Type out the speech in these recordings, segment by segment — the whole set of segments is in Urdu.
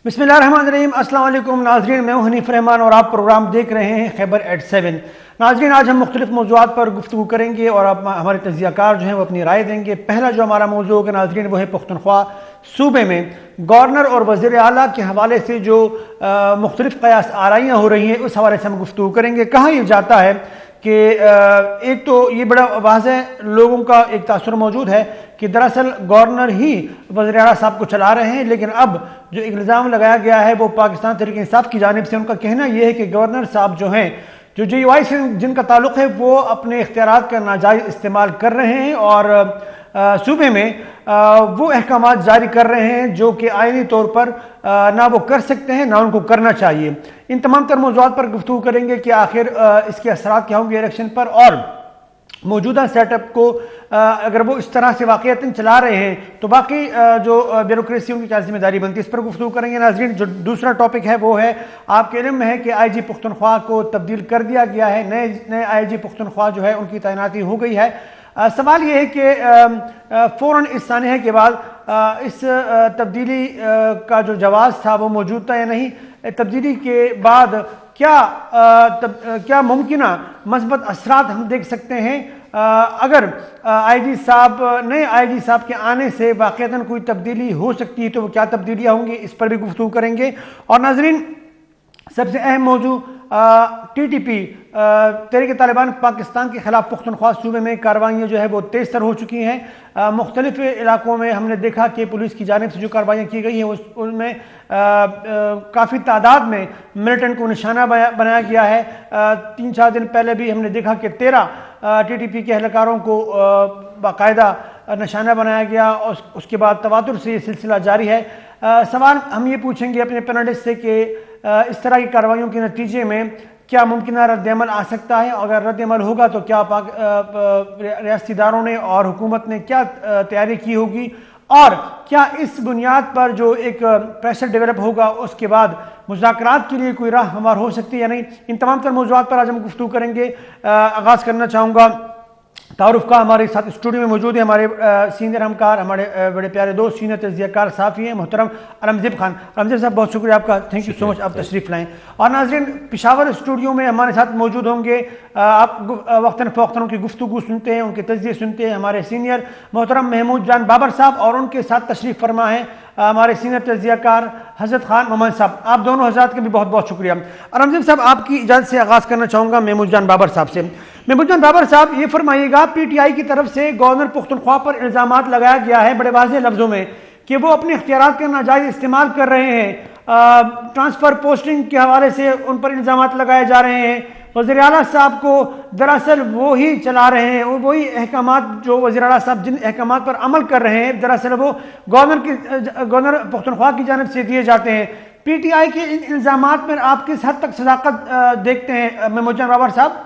بسم اللہ الرحمن الرحیم۔ السلام علیکم ناظرین، میں ہوں حنیف رحمان اور آپ پروگرام دیکھ رہے ہیں خیبر ایٹ 7۔ ناظرین، آج ہم مختلف موضوعات پر گفتگو کریں گے اور ہمارے تجزیہ کار جو ہیں وہ اپنی رائے دیں گے۔ پہلا جو ہمارا موضوع ہوگا ناظرین وہ ہے پختونخوا صوبے میں گورنر اور وزیر اعلیٰ کے حوالے سے جو مختلف قیاس آرائیاں ہو رہی ہیں، اس حوالے سے ہم گفتگو کریں گے۔ کہا یہ جاتا ہے کہ ایک تو یہ بڑا واضح لوگوں کا ایک تاثر موجود ہے کہ دراصل گورنر ہی وزیر اعلیٰ صاحب کو چلا رہے ہیں، لیکن اب جو ایک الزام لگایا گیا ہے وہ پاکستان تحریک انصاف کی جانب سے، ان کا کہنا یہ ہے کہ گورنر صاحب جو ہیں جو جے یو آئی سے جن کا تعلق ہے وہ اپنے اختیارات کا ناجائز استعمال کر رہے ہیں اور صوبے میں وہ احکامات جاری کر رہے ہیں جو کہ آئینی طور پر نہ وہ کر سکتے ہیں نہ ان کو کرنا چاہیے۔ ان تمام تر موضوعات پر گفتگو کریں گے کہ آخر اس کے اثرات کیا ہوں گے الیکشن پر، اور موجودہ سیٹ اپ کو اگر وہ اس طرح سے واقعتاً چلا رہے ہیں تو باقی جو بیوروکریسیوں کی کیا ذمہ داری بنتی ہے، اس پر گفتگو کریں گے۔ ناظرین، جو دوسرا ٹاپک ہے وہ ہے آپ کے علم میں ہے کہ آئی جی پختونخوا کو تبدیل کر دیا گیا ہے، نئے آئی جی پختونخوا جو ہے ان کی تعیناتی ہو گئی ہے۔ سوال یہ ہے کہ فوراً اس سانحے کے بعد اس تبدیلی کا جو جواز تھا وہ موجود تھا یا نہیں، تبدیلی کے بعد کیا ممکنہ مثبت اثرات ہم دیکھ سکتے ہیں اگر نئے آئی جی صاحب کے آنے سے واقعتاً کوئی تبدیلی ہو سکتی ہے تو وہ کیا تبدیلیاں ہوں گی، اس پر بھی گفتگو کریں گے۔ اور ناظرین، سب سے اہم موضوع ٹی ٹی پی تحریک طالبان پاکستان کے خلاف پختونخوا صوبے میں کارروائیاں جو ہے وہ تیز تر ہو چکی ہیں۔ مختلف علاقوں میں ہم نے دیکھا کہ پولیس کی جانب سے جو کارروائیاں کی گئی ہیں ان میں کافی تعداد میں ملیٹنٹ کو نشانہ بنایا گیا ہے۔ 3-4 دن پہلے بھی ہم نے دیکھا کہ 13 ٹی ٹی پی کے اہلکاروں کو باقاعدہ نشانہ بنایا گیا اور اس کے بعد تواتر سے یہ سلسلہ جاری ہے۔ سوال ہم یہ پوچھیں گے اپنے پینلسٹ سے کہ اس طرح کی کارروائیوں کے نتیجے میں کیا ممکنہ رد عمل آ سکتا ہے، اگر رد عمل ہوگا تو کیا ریاستی اداروں نے اور حکومت نے کیا تیاری کی ہوگی، اور کیا اس بنیاد پر جو ایک پریشر ڈیولپ ہوگا اس کے بعد مذاکرات کے لیے کوئی راہ ہموار ہو سکتی ہے یا نہیں۔ ان تمام تر موضوعات پر آج ہم گفتگو کریں گے۔ آغاز کرنا چاہوں گا تعارف کا۔ ہمارے ساتھ اسٹوڈیو میں موجود ہیں ہمارے سینئر ہمکار، ہمارے بڑے پیارے دوست، سینئر تجزیہ کار صحافی ہیں محترم علمزیب خان۔ علمزیب صاحب، بہت شکریہ آپ کا، تھینک یو سو مچ، آپ تشریف لائیں۔ اور ناظرین، پشاور اسٹوڈیو میں ہمارے ساتھ موجود ہوں گے، آپ وقتاً فوقتاً ان کی گفتگو سنتے ہیں، ان کے تجزیے سنتے ہیں، ہمارے سینئر محترم محمود جان بابر صاحب، اور ان کے ساتھ تشریف فرما ہیں ہمارے سینئر تجزیہ کار حضرت خان محمد صاحب۔ آپ دونوں حضرات کا بھی بہت بہت شکریہ۔ علمزیب صاحب، آپ کی اجازت سے آغاز کرنا چاہوں گا محمود جان بابر صاحب سے۔ محمود جان بابر صاحب، یہ فرمائیے گا، پی ٹی آئی کی طرف سے گورنر پختونخوا پر الزامات لگایا گیا ہے بڑے واضح لفظوں میں کہ وہ اپنے اختیارات کا ناجائز استعمال کر رہے ہیں، ٹرانسفر پوسٹنگ کے حوالے سے ان پر الزامات لگائے جا رہے ہیں، وزیر اعلیٰ صاحب کو دراصل وہی چلا رہے ہیں، وہی احکامات جو وزیر اعلیٰ صاحب جن احکامات پر عمل کر رہے ہیں دراصل وہ گورنر پختونخوا کی جانب سے دیے جاتے ہیں۔ پی ٹی آئی کے ان الزامات میں آپ کس حد تک صداقت دیکھتے ہیں محمود جان بابر صاحب؟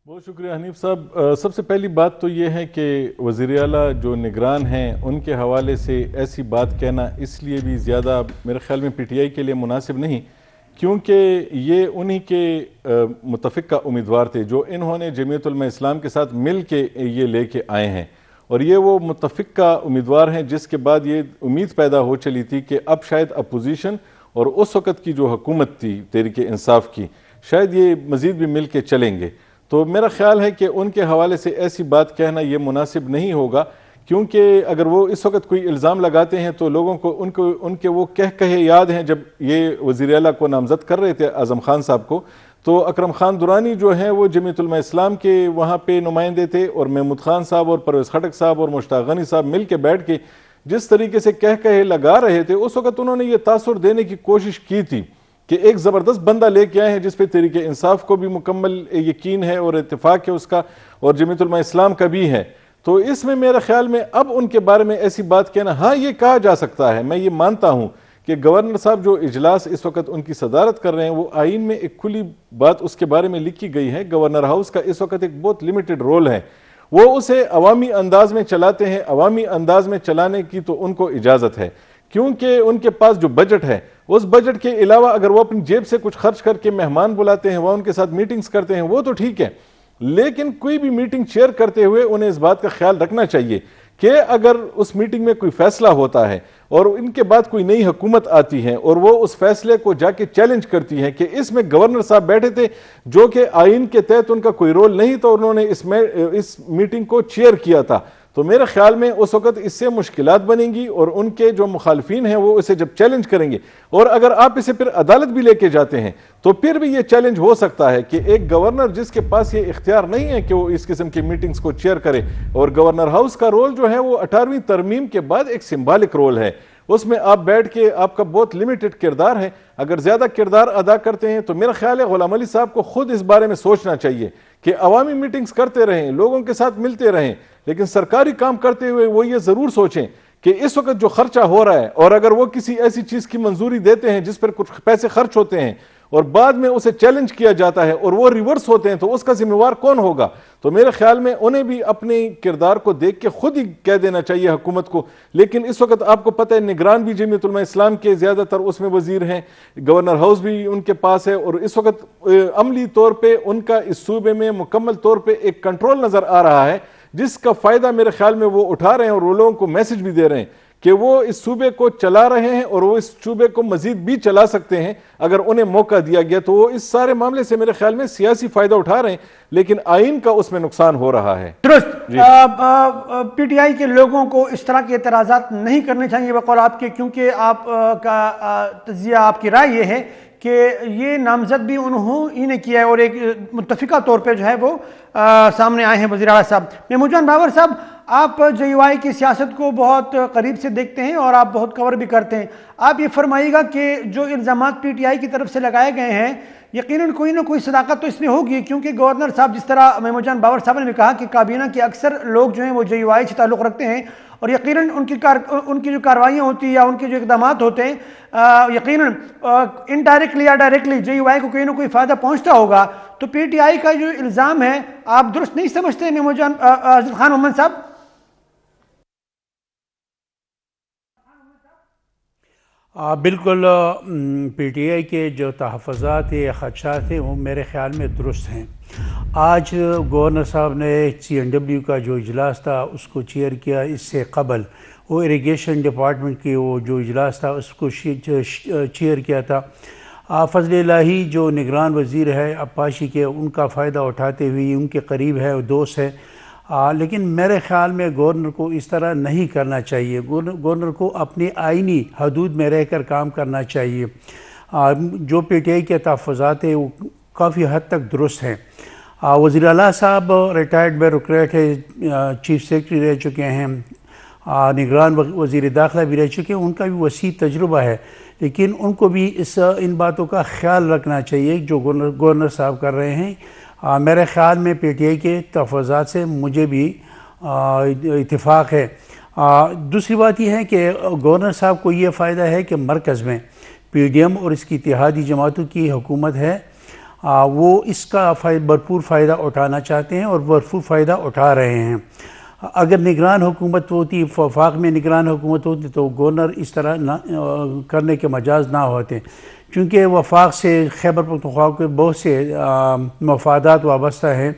بہت شکریہ حنیف صاحب۔ سب سے پہلی بات تو یہ ہے کہ وزیر اعلیٰ جو نگران ہیں ان کے حوالے سے ایسی بات کہنا اس لیے بھی زیادہ میرے خیال میں پی ٹی آئی کے لیے مناسب نہیں، کیونکہ یہ انہی کے متفقہ امیدوار تھے جو انہوں نے جمعیت علماء اسلام کے ساتھ مل کے یہ لے کے آئے ہیں، اور یہ وہ متفقہ امیدوار ہیں جس کے بعد یہ امید پیدا ہو چلی تھی کہ اب شاید اپوزیشن اور اس وقت کی جو حکومت تھی تحریک انصاف کی، شاید یہ مزید بھی مل کے چلیں گے۔ تو میرا خیال ہے کہ ان کے حوالے سے ایسی بات کہنا یہ مناسب نہیں ہوگا، کیونکہ اگر وہ اس وقت کوئی الزام لگاتے ہیں تو لوگوں کو ان کے وہ کہے یاد ہیں جب یہ وزیر اعلیٰ کو نامزد کر رہے تھے اعظم خان صاحب کو، تو اکرم خان درانی جو ہیں وہ جمعیت علماء اسلام کے وہاں پہ نمائندے تھے، اور محمود خان صاحب اور پرویز خٹک صاحب اور مشتاق غنی صاحب مل کے بیٹھ کے جس طریقے سے کہے لگا رہے تھے، اس وقت انہوں نے یہ تاثر دینے کی کوشش کی تھی کہ ایک زبردست بندہ لے کے آئے ہیں جس پہ تحریک انصاف کو بھی مکمل یقین ہے اور اتفاق ہے اس کا، اور جمعیت علماء اسلام کا بھی ہے۔ تو اس میں میرے خیال میں اب ان کے بارے میں ایسی بات کہنا، ہاں یہ کہا جا سکتا ہے، میں یہ مانتا ہوں کہ گورنر صاحب جو اجلاس اس وقت ان کی صدارت کر رہے ہیں وہ آئین میں ایک کھلی بات اس کے بارے میں لکھی گئی ہے، گورنر ہاؤس کا اس وقت ایک بہت لمیٹڈ رول ہے، وہ اسے عوامی انداز میں چلاتے ہیں، عوامی انداز میں چلانے کی تو ان کو اجازت ہے، کیونکہ ان کے پاس جو بجٹ ہے اس بجٹ کے علاوہ اگر وہ اپنی جیب سے کچھ خرچ کر کے مہمان بلاتے ہیں، وہ ان کے ساتھ میٹنگز کرتے ہیں، وہ تو ٹھیک ہے، لیکن کوئی بھی میٹنگ چیئر کرتے ہوئے انہیں اس بات کا خیال رکھنا چاہیے کہ اگر اس میٹنگ میں کوئی فیصلہ ہوتا ہے اور ان کے بعد کوئی نئی حکومت آتی ہے اور وہ اس فیصلے کو جا کے چیلنج کرتی ہے کہ اس میں گورنر صاحب بیٹھے تھے جو کہ آئین کے تحت ان کا کوئی رول نہیں تھا، انہوں نے اس میٹنگ کو چیئر کیا تھا، تو میرے خیال میں اس وقت اس سے مشکلات بنیں گی اور ان کے جو مخالفین ہیں وہ اسے جب چیلنج کریں گے، اور اگر آپ اسے پھر عدالت بھی لے کے جاتے ہیں تو پھر بھی یہ چیلنج ہو سکتا ہے کہ ایک گورنر جس کے پاس یہ اختیار نہیں ہے کہ وہ اس قسم کی میٹنگز کو چیئر کرے، اور گورنر ہاؤس کا رول جو ہے وہ 18ویں ترمیم کے بعد ایک سمبولک رول ہے، اس میں آپ بیٹھ کے آپ کا بہت لیمیٹڈ کردار ہے، اگر زیادہ کردار ادا کرتے ہیں تو میرا خیال ہے غلام علی صاحب کو خود اس بارے میں سوچنا چاہیے کہ عوامی میٹنگز کرتے رہیں، لوگوں کے ساتھ ملتے رہیں، لیکن سرکاری کام کرتے ہوئے وہ یہ ضرور سوچیں کہ اس وقت جو خرچہ ہو رہا ہے، اور اگر وہ کسی ایسی چیز کی منظوری دیتے ہیں جس پر کچھ پیسے خرچ ہوتے ہیں اور بعد میں اسے چیلنج کیا جاتا ہے اور وہ ریورس ہوتے ہیں تو اس کا ذمہ وار کون ہوگا؟ تو میرے خیال میں انہیں بھی اپنے کردار کو دیکھ کے خود ہی کہہ دینا چاہیے حکومت کو، لیکن اس وقت آپ کو پتہ ہے نگران بھی جمعیت علماء اسلام کے زیادہ تر اس میں وزیر ہیں، گورنر ہاؤس بھی ان کے پاس ہے، اور اس وقت عملی طور پہ ان کا اس صوبے میں مکمل طور پہ ایک کنٹرول نظر آ رہا ہے جس کا فائدہ میرے خیال میں وہ اٹھا رہے ہیں اور وہ لوگوں کو میسج بھی دے رہے ہیں کہ وہ اس صوبے کو چلا رہے ہیں اور وہ اس صوبے کو مزید بھی چلا سکتے ہیں اگر انہیں موقع دیا گیا، تو وہ اس سارے معاملے سے میرے خیال میں سیاسی فائدہ اٹھا رہے ہیں لیکن آئین کا اس میں نقصان ہو رہا ہے۔ درست۔ پی ٹی آئی کے لوگوں کو اس طرح کے اعتراضات نہیں کرنے چاہیے بقول آپ کے، کیونکہ آپ کا تجزیہ، آپ کی رائے یہ ہے کہ یہ نامزد بھی انہوں نے کیا ہے اور ایک متفقہ طور پہ جو ہے وہ سامنے آئے ہیں وزیر اعلیٰ صاحب۔ محمود جان بابر صاحب، آپ جے یو آئی کی سیاست کو بہت قریب سے دیکھتے ہیں اور آپ بہت کور بھی کرتے ہیں، آپ یہ فرمائیے گا کہ جو الزامات پی ٹی آئی کی طرف سے لگائے گئے ہیں یقیناً کوئی نہ کوئی صداقت تو اس میں ہوگی، کیونکہ گورنر صاحب جس طرح محمود جان بابر صاحب نے بھی کہا کہ کابینہ کے اکثر لوگ جو ہیں وہ جے یو آئی سے تعلق رکھتے ہیں، اور یقیناً ان کی جو کارروائیاں ہوتی ہیں یا ان کے جو اقدامات ہوتے ہیں یقیناً انڈائریکٹلی یا ڈائریکٹلی جے یو آئی کو کوئی نہ کوئی فائدہ پہنچتا ہوگا، تو پی ٹی آئی کا جو الزام ہے آپ درست نہیں سمجھتے محمود جان خان محمد صاحب؟ بالکل، پی ٹی آئی کے جو تحفظات یا خدشات ہیں وہ میرے خیال میں درست ہیں۔ آج گورنر صاحب نے سی این ڈبلیو کا جو اجلاس تھا اس کو چیئر کیا، اس سے قبل وہ اریگیشن ڈپارٹمنٹ کی وہ جو اجلاس تھا اس کو چیئر کیا تھا۔ فضل الہی جو نگران وزیر ہے اپاشی کے، ان کا فائدہ اٹھاتے ہوئے ان کے قریب ہے اور دوست ہے، لیکن میرے خیال میں گورنر کو اس طرح نہیں کرنا چاہیے، گورنر کو اپنی آئینی حدود میں رہ کر کام کرنا چاہیے۔ جو پی ٹی آئی کے تحفظات ہیں وہ کافی حد تک درست ہیں۔ وزیر اعلیٰ صاحب ریٹائرڈ بیوروکریٹ ہے، چیف سیکرٹری رہ چکے ہیں، نگران وزیر داخلہ بھی رہ چکے ہیں، ان کا بھی وسیع تجربہ ہے، لیکن ان کو بھی ان باتوں کا خیال رکھنا چاہیے جو گورنر صاحب کر رہے ہیں۔ میرے خیال میں پی ٹی آئی کے تحفظات سے مجھے بھی اتفاق ہے۔ دوسری بات یہ ہے کہ گورنر صاحب کو یہ فائدہ ہے کہ مرکز میں پی ڈی ایم اور اس کی اتحادی جماعتوں کی حکومت ہے، وہ اس کا بھرپور فائدہ اٹھانا چاہتے ہیں اور بھرپور فائدہ اٹھا رہے ہیں۔ اگر نگران حکومت ہوتی، وفاق میں نگران حکومت ہوتی تو گورنر اس طرح کرنے کے مجاز نہ ہوتے، چونکہ وفاق سے خیبر پختونخوا کے بہت سے مفادات وابستہ ہیں۔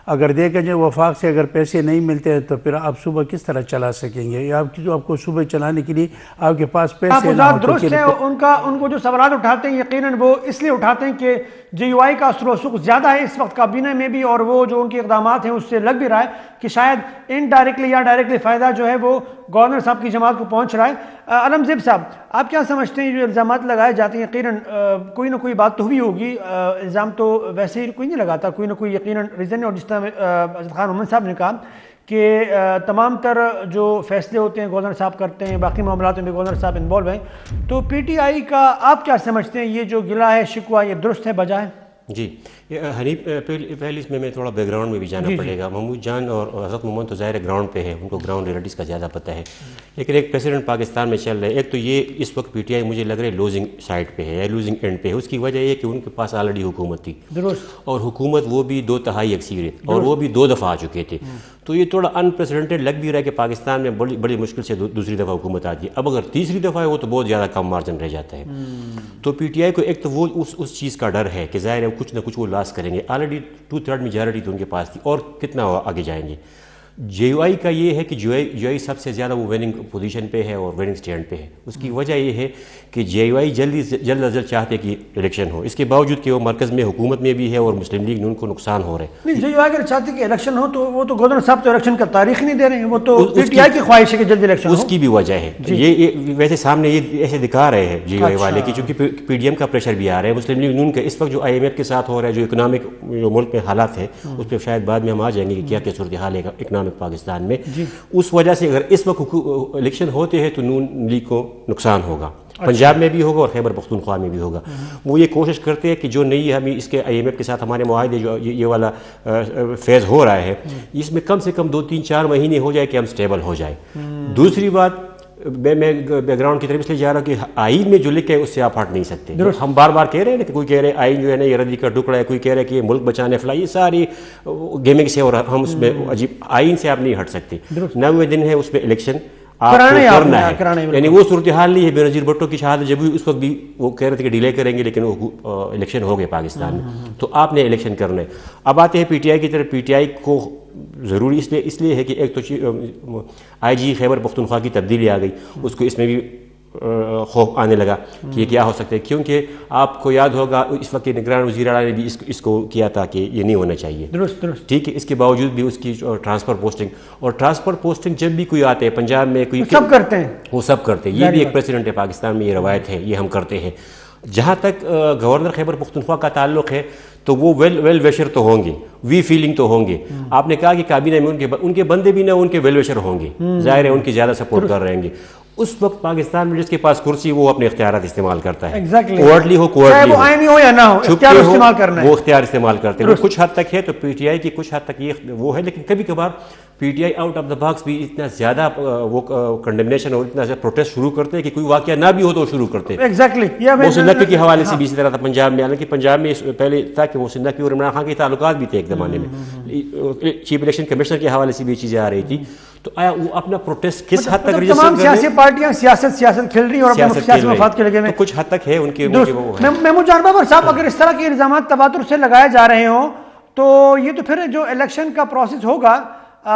اگر دیکھا جائے وفاق سے اگر پیسے نہیں ملتے ہیں تو پھر آپ صوبہ کس طرح چلا سکیں گے، یا آپ کو صوبہ چلانے کے لیے آپ کے پاس پیسے نہ ہو۔ درست ہے، ان کو جو سوالات اٹھاتے ہیں یقیناً وہ اس لیے اٹھاتے ہیں کہ جے یو آئی کا اثر و رسوخ زیادہ ہے اس وقت کابینہ میں بھی، اور وہ جو ان کے اقدامات ہیں اس سے لگ بھی رہا ہے کہ شاید انڈائریکٹلی یا ڈائریکٹلی فائدہ جو ہے وہ گورنر صاحب کی جماعت کو پہنچ رہا ہے۔ علم زیب صاحب، آپ کیا سمجھتے ہیں جو الزامات لگائے جاتے ہیں یقیناً کوئی نہ کوئی بات تو ہوئی ہوگی، الزام تو ویسے ہی کوئی نہیں لگاتا، کوئی نہ کوئی یقیناً ریزن ہے، اور جس طرح عزت خان محمد صاحب نے کہا کہ تمام تر جو فیصلے ہوتے ہیں گورنر صاحب کرتے ہیں، باقی معاملات میں بھی گورنر صاحب انوالو ہیں، تو پی ٹی آئی کا آپ کیا سمجھتے ہیں یہ جو گلہ ہے شکوہ یہ درست ہے بجائے؟ جی حنیف، پہلے اس میں تھوڑا بیک گراؤنڈ میں بھی جانا پڑے گا۔ محمود جان اور حضرت محمد تو ظاہر گراؤنڈ پہ ہے، ان کو گراؤنڈ ریئلٹیز کا زیادہ پتہ ہے، لیکن ایک پریسیڈنٹ پاکستان میں چل رہے ہیں، ایک تو یہ اس وقت پی ٹی آئی مجھے لگ رہا ہے لوزنگ سائڈ پہ ہے یا لوزنگ اینڈ پہ ہے۔ اس کی وجہ یہ کہ ان کے پاس آلریڈی حکومت تھی، اور حکومت وہ بھی 2/3 اکثریت، اور وہ بھی 2 دفعہ آ چکے تھے، تو یہ تھوڑا انپریسیڈنٹڈ لگ بھی رہا ہے کہ پاکستان میں بڑی مشکل سے دوسری دفعہ حکومت آتی ہے۔ اب اگر تیسری دفعہ ہے وہ تو بہت زیادہ کم مارجن رہ جاتا ہے۔ تو پی ٹی آئی کو ایک تو وہ اس چیز کا ڈر ہے کہ ظاہر ہے کچھ نہ کچھ وہ لاس کریں گے، آلریڈی 2/3 میجارٹی تو ان کے پاس تھی، اور کتنا آگے جائیں گے۔ جے یو آئی کا یہ ہے کہ جے یو آئی سب سے زیادہ وہ وننگ پوزیشن پہ ہے اور وننگ سٹینڈ پہ ہے. اس کی وجہ یہ ہے کہ جے یو آئی جلد از جلد چاہتے کہ الیکشن ہو, اس کے باوجود کہ وہ مرکز میں حکومت میں بھی ہے اور مسلم لیگ نون کو نقصان ہو رہا ہے. نہیں, جے یو آئی اگر چاہتے کہ الیکشن ہو تو وہ تو گورنر صاحب تو الیکشن کا تاریخ نہیں دے رہے ہیں, وہ تو پی ٹی آئی کی خواہش ہے کہ جلد الیکشن ہو. اس کی بھی وجہ ہے یہ ویسے سامنے یہ ایسے دکھا رہے ہیں جے یو آئی والے کہ چونکہ پی ڈی ایم کا پریشر بھی آ رہا ہے, مسلم لیگ نون کا اس وقت جو آئی ایم ایف کے ساتھ ہو رہا ہے, جو اکنامک جو ملک میں حالات ہے اس پہ شاید بعد میں ہم آ جائیں گے کہ کیا کیا صورتحال ہے اکنامک پاکستان میں. اس وجہ سے اگر اس وقت الیکشن ہوتے ہیں تو نون لیگ کو نقصان ہوگا, پنجاب میں بھی ہوگا اور خیبر پختونخوا میں بھی ہوگا. وہ یہ کوشش کرتے ہیں کہ جو نئی ہمیں اس کے آئی ایم ایف کے ساتھ ہمارے معاہدے جو یہ والا فیز ہو رہا ہے اس میں کم سے کم 2-3-4 مہینے ہو جائے کہ ہم سٹیبل ہو جائے. دوسری بات میں بیک گراؤنڈ کی طرف اس لیے جا رہا ہوں کہ آئین میں جو لکھا ہے اس سے آپ ہٹ نہیں سکتے. ہم بار بار کہہ رہے ہیں کہ کوئی کہہ رہے ہیں آئین جو ہے نا یہ ردی کا ٹکڑا ہے, کوئی کہہ رہا ہے کہ یہ ملک بچانے فلاح, یہ ساری گیمنگ سے اور ہم اس میں عجیب آئین سے آپ نہیں ہٹ سکتے. 9ویں دن ہے اس پہ الیکشن کرنا ہے, یعنی وہ صورتحال نہیں ہے. بے نظیر بھٹو کی شہادت جب اس وقت بھی وہ کہہ رہے تھے کہ ڈیلے کریں گے لیکن وہ الیکشن ہو گئے پاکستان میں, تو آپ نے الیکشن کرنا ہے. اب آتے ہیں پی ٹی آئی کی طرف. پی ٹی آئی کو ضروری اس لیے ہے کہ ایک تو آئی جی خیبر پختونخوا کی تبدیلی آ گئی, اس کو اس میں بھی خوف آنے لگا کہ یہ کیا ہو سکتا ہے, کیونکہ آپ کو یاد ہوگا اس وقت نگران وزیر اعلیٰ نے بھی اس کو کیا تھا کہ یہ نہیں ہونا چاہیے. درست ٹھیک ہے. اس کے باوجود بھی اس کی ٹرانسفر پوسٹنگ, اور ٹرانسفر پوسٹنگ جب بھی کوئی آتے ہیں پنجاب میں کوئی سب کرتے ہیں, وہ سب کرتے ہیں. یہ بھی ایک پریسیڈنٹ ہے پاکستان میں, یہ روایت ہے, یہ ہم کرتے ہیں. جہاں تک گورنر خیبر پختونخوا کا تعلق ہے تو وہ ویل ویشر تو ہوں گے, وی فیلنگ تو ہوں گے. آپ نے کہا کہ کابینہ میں ان کے بندے بھی نہ ان کے ویل ویشر ہوں گے, ظاہر ہے ان کی زیادہ سپورٹ کر رہے ہیں. اس وقت پاکستان میں جس کے پاس کرسی وہ اپنے اختیارات استعمال کرتا ہے, کوارٹلی ہو کوارٹلی ہو یا نہ ہو, اختیار استعمال کرنا ہے, وہ اختیار استعمال کرتے ہیں. کچھ حد تک ہے تو پی ٹی آئی کی کچھ حد تک یہ وہ ہے, لیکن کبھی کبھار P T I out of the box بھی اتنا زیادہ وہ کنڈمنیشن اور اتنا زیادہ پروٹیسٹ شروع کرتے ہیں کہ کوئی واقعہ نہ بھی ہو تو شروع کرتے ہیں. محسن نقوی کے حوالے سے بھی اسی طرح تھا پنجاب میں, حالانکہ پنجاب میں پہلے تھا کہ محسن نقوی اور عمران خان کے تعلقات بھی تھے ایک زمانے میں, چیف الیکشن کمشنر کے حوالے سے بھی چیزیں آ رہی تھی. تو آیا وہ اپنا پروٹیسٹ کس حد تک تمام سیاسی پارٹیاں سیاست کھیل رہی ہیں اور اپنے سیاسی مفاد کے لگے میں کچھ حد تک ہے ان کے. محمود جان بابر صاحب, اگر اس طرح کے الزامات تبادر سے لگائے جا رہے ہوں تو یہ تو پھر جو الیکشن کا پروسیس ہوگا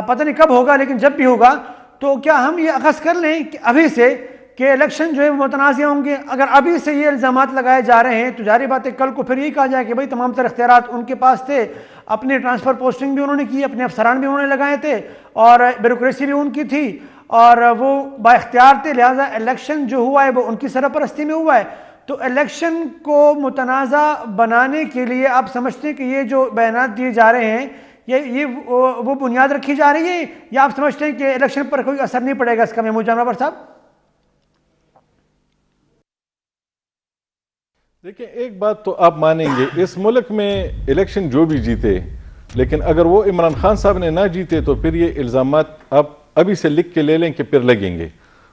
پتہ نہیں کب ہوگا, لیکن جب بھی ہوگا تو کیا ہم یہ اخذ کر لیں کہ ابھی سے کہ الیکشن جو ہے متنازع ہوں گے؟ اگر ابھی سے یہ الزامات لگائے جا رہے ہیں تو ظاہر بات ہے کل کو پھر یہی کہا جائے کہ بھائی تمام تر اختیارات ان کے پاس تھے, اپنے ٹرانسفر پوسٹنگ بھی انہوں نے کی, اپنے افسران بھی انہوں نے لگائے تھے اور بیوروکریسی بھی ان کی تھی اور وہ با اختیار تھے, لہٰذا الیکشن جو ہوا ہے وہ ان کی سرپرستی میں ہوا ہے. تو الیکشن کو متنازع بنانے کے لیے آپ سمجھتے ہیں کہ یہ جو بیانات دیے جا رہے ہیں یہ وہ بنیاد رکھی جا رہی ہے, یا آپ سمجھتے ہیں کہ الیکشن پر کوئی اثر نہیں پڑے گا اس کا؟ محمود جان بابر صاحب دیکھیں, ایک بات تو آپ مانیں گے, اس ملک میں الیکشن جو بھی جیتے, لیکن اگر وہ عمران خان صاحب نے نہ جیتے تو پھر یہ الزامات آپ ابھی سے لکھ کے لے لیں کہ پھر لگیں گے.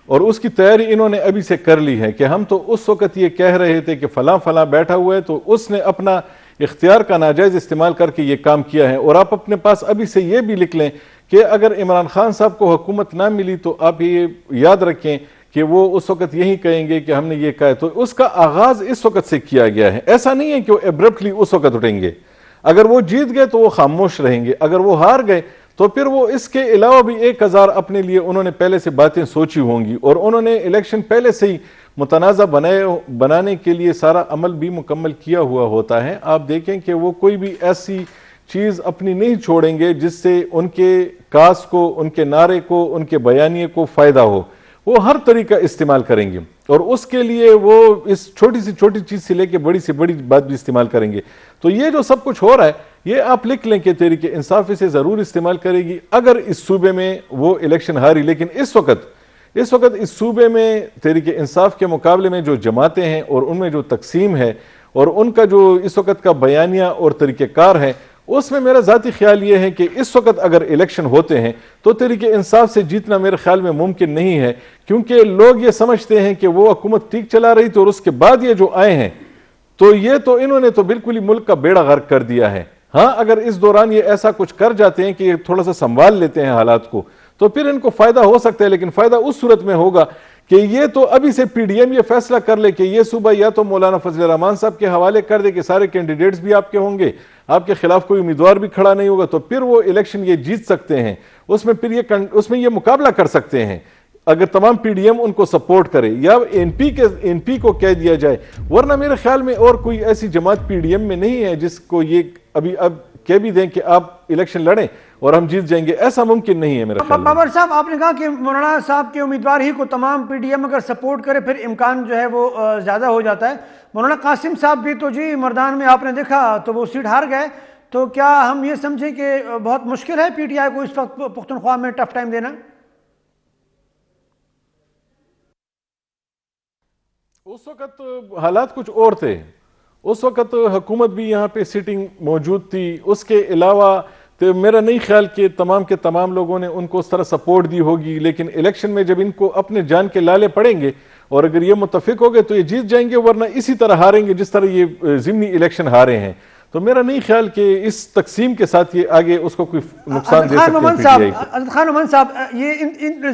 اور اس کی تیاری انہوں نے ابھی سے کر لی ہے کہ ہم تو اس وقت یہ کہہ رہے تھے کہ فلاں فلاں بیٹھا ہوا ہے تو اس نے اپنا اختیار کا ناجائز استعمال کر کے یہ کام کیا ہے. اور آپ اپنے پاس ابھی سے یہ بھی لکھ لیں کہ اگر عمران خان صاحب کو حکومت نہ ملی تو آپ یہ یاد رکھیں کہ وہ اس وقت یہی کہیں گے کہ ہم نے یہ کہا ہے. تو اس کا آغاز اس وقت سے کیا گیا ہے, ایسا نہیں ہے کہ وہ ایبرپٹلی اس وقت اٹھیں گے. اگر وہ جیت گئے تو وہ خاموش رہیں گے, اگر وہ ہار گئے تو پھر وہ اس کے علاوہ بھی 1000 اپنے لیے انہوں نے پہلے سے باتیں سوچی ہوں گی, اور انہوں نے الیکشن پہلے سے ہی متنازع بنانے کے لیے سارا عمل بھی مکمل کیا ہوا ہوتا ہے. آپ دیکھیں کہ وہ کوئی بھی ایسی چیز اپنی نہیں چھوڑیں گے جس سے ان کے کاس کو, ان کے نعرے کو, ان کے بیانیے کو فائدہ ہو. وہ ہر طریقہ استعمال کریں گے اور اس کے لیے وہ اس چھوٹی سے چھوٹی چیز سے لے کے بڑی سے بڑی بات بھی استعمال کریں گے. تو یہ جو سب کچھ ہو رہا ہے یہ آپ لکھ لیں کہ تحریک انصاف اسے ضرور استعمال کرے گی اگر اس صوبے میں وہ الیکشن ہاری. لیکن اس وقت اس صوبے میں تحریک انصاف کے مقابلے میں جو جماعتیں ہیں اور ان میں جو تقسیم ہے اور ان کا جو اس وقت کا بیانیہ اور طریقہ کار ہے, اس میں میرا ذاتی خیال یہ ہے کہ اس وقت اگر الیکشن ہوتے ہیں تو تحریک انصاف سے جیتنا میرے خیال میں ممکن نہیں ہے, کیونکہ لوگ یہ سمجھتے ہیں کہ وہ حکومت ٹھیک چلا رہی تھی اور اس کے بعد یہ جو آئے ہیں تو یہ تو انہوں نے تو بالکل ہی ملک کا بیڑا غرق کر دیا ہے. ہاں اگر اس دوران یہ ایسا کچھ کر جاتے ہیں کہ یہ تھوڑا سا سنبھال لیتے ہیں حالات کو تو پھر ان کو فائدہ ہو سکتا ہے, لیکن فائدہ اس صورت میں ہوگا کہ یہ تو ابھی سے پی ڈی ایم یہ فیصلہ کر لے کہ یہ صوبہ یا تو مولانا فضل الرحمان صاحب کے حوالے کر دے کہ سارے کینڈیڈیٹس بھی آپ کے ہوں گے, آپ کے خلاف کوئی امیدوار بھی کھڑا نہیں ہوگا تو پھر وہ الیکشن یہ جیت سکتے ہیں، اس میں یہ مقابلہ کر سکتے ہیں اگر تمام پی ڈی ایم ان کو سپورٹ کرے یا این پی کو کہہ دیا جائے. ورنہ میرے خیال میں اور کوئی ایسی جماعت پی ڈی ایم میں نہیں ہے جس کو یہ اب کہہ بھی دیں کہ آپ الیکشن لڑیں اور ہم جیت جائیں گے. ایسا ممکن نہیں ہے میرے خیال میں. بابر صاحب، آپ نے کہا کہ مولانا صاحب کے امیدوار ہی کو تمام پی ڈی ایم اگر سپورٹ کرے پھر امکان جو ہے وہ زیادہ ہو جاتا ہے. مولانا قاسم صاحب بھی تو جی مردان میں آپ نے دیکھا تو وہ سیٹ ہار گئے. تو کیا ہم یہ سمجھیں کہ بہت مشکل ہے پی ٹی آئی کو اس وقت پختونخوا میں ٹف ٹائم دینا؟ اس وقت حالات کچھ اور تھے. اس وقت حکومت بھی یہاں پہ سیٹنگ موجود تھی. اس کے علاوہ تو میرا نہیں خیال کہ تمام کے تمام لوگوں نے ان کو اس طرح سپورٹ دی ہوگی. لیکن الیکشن میں جب ان کو اپنے جان کے لالے پڑیں گے اور اگر یہ متفق ہو گئے تو یہ جیت جائیں گے، ورنہ اسی طرح ہاریں گے جس طرح یہ ضمنی الیکشن ہارے ہیں. تو میرا نہیں خیال کہ اس تقسیم کے ساتھ یہ آگے اس کو کوئی نقصان دے سکتے ہیں. عزت خان مومن صاحب، یہ ان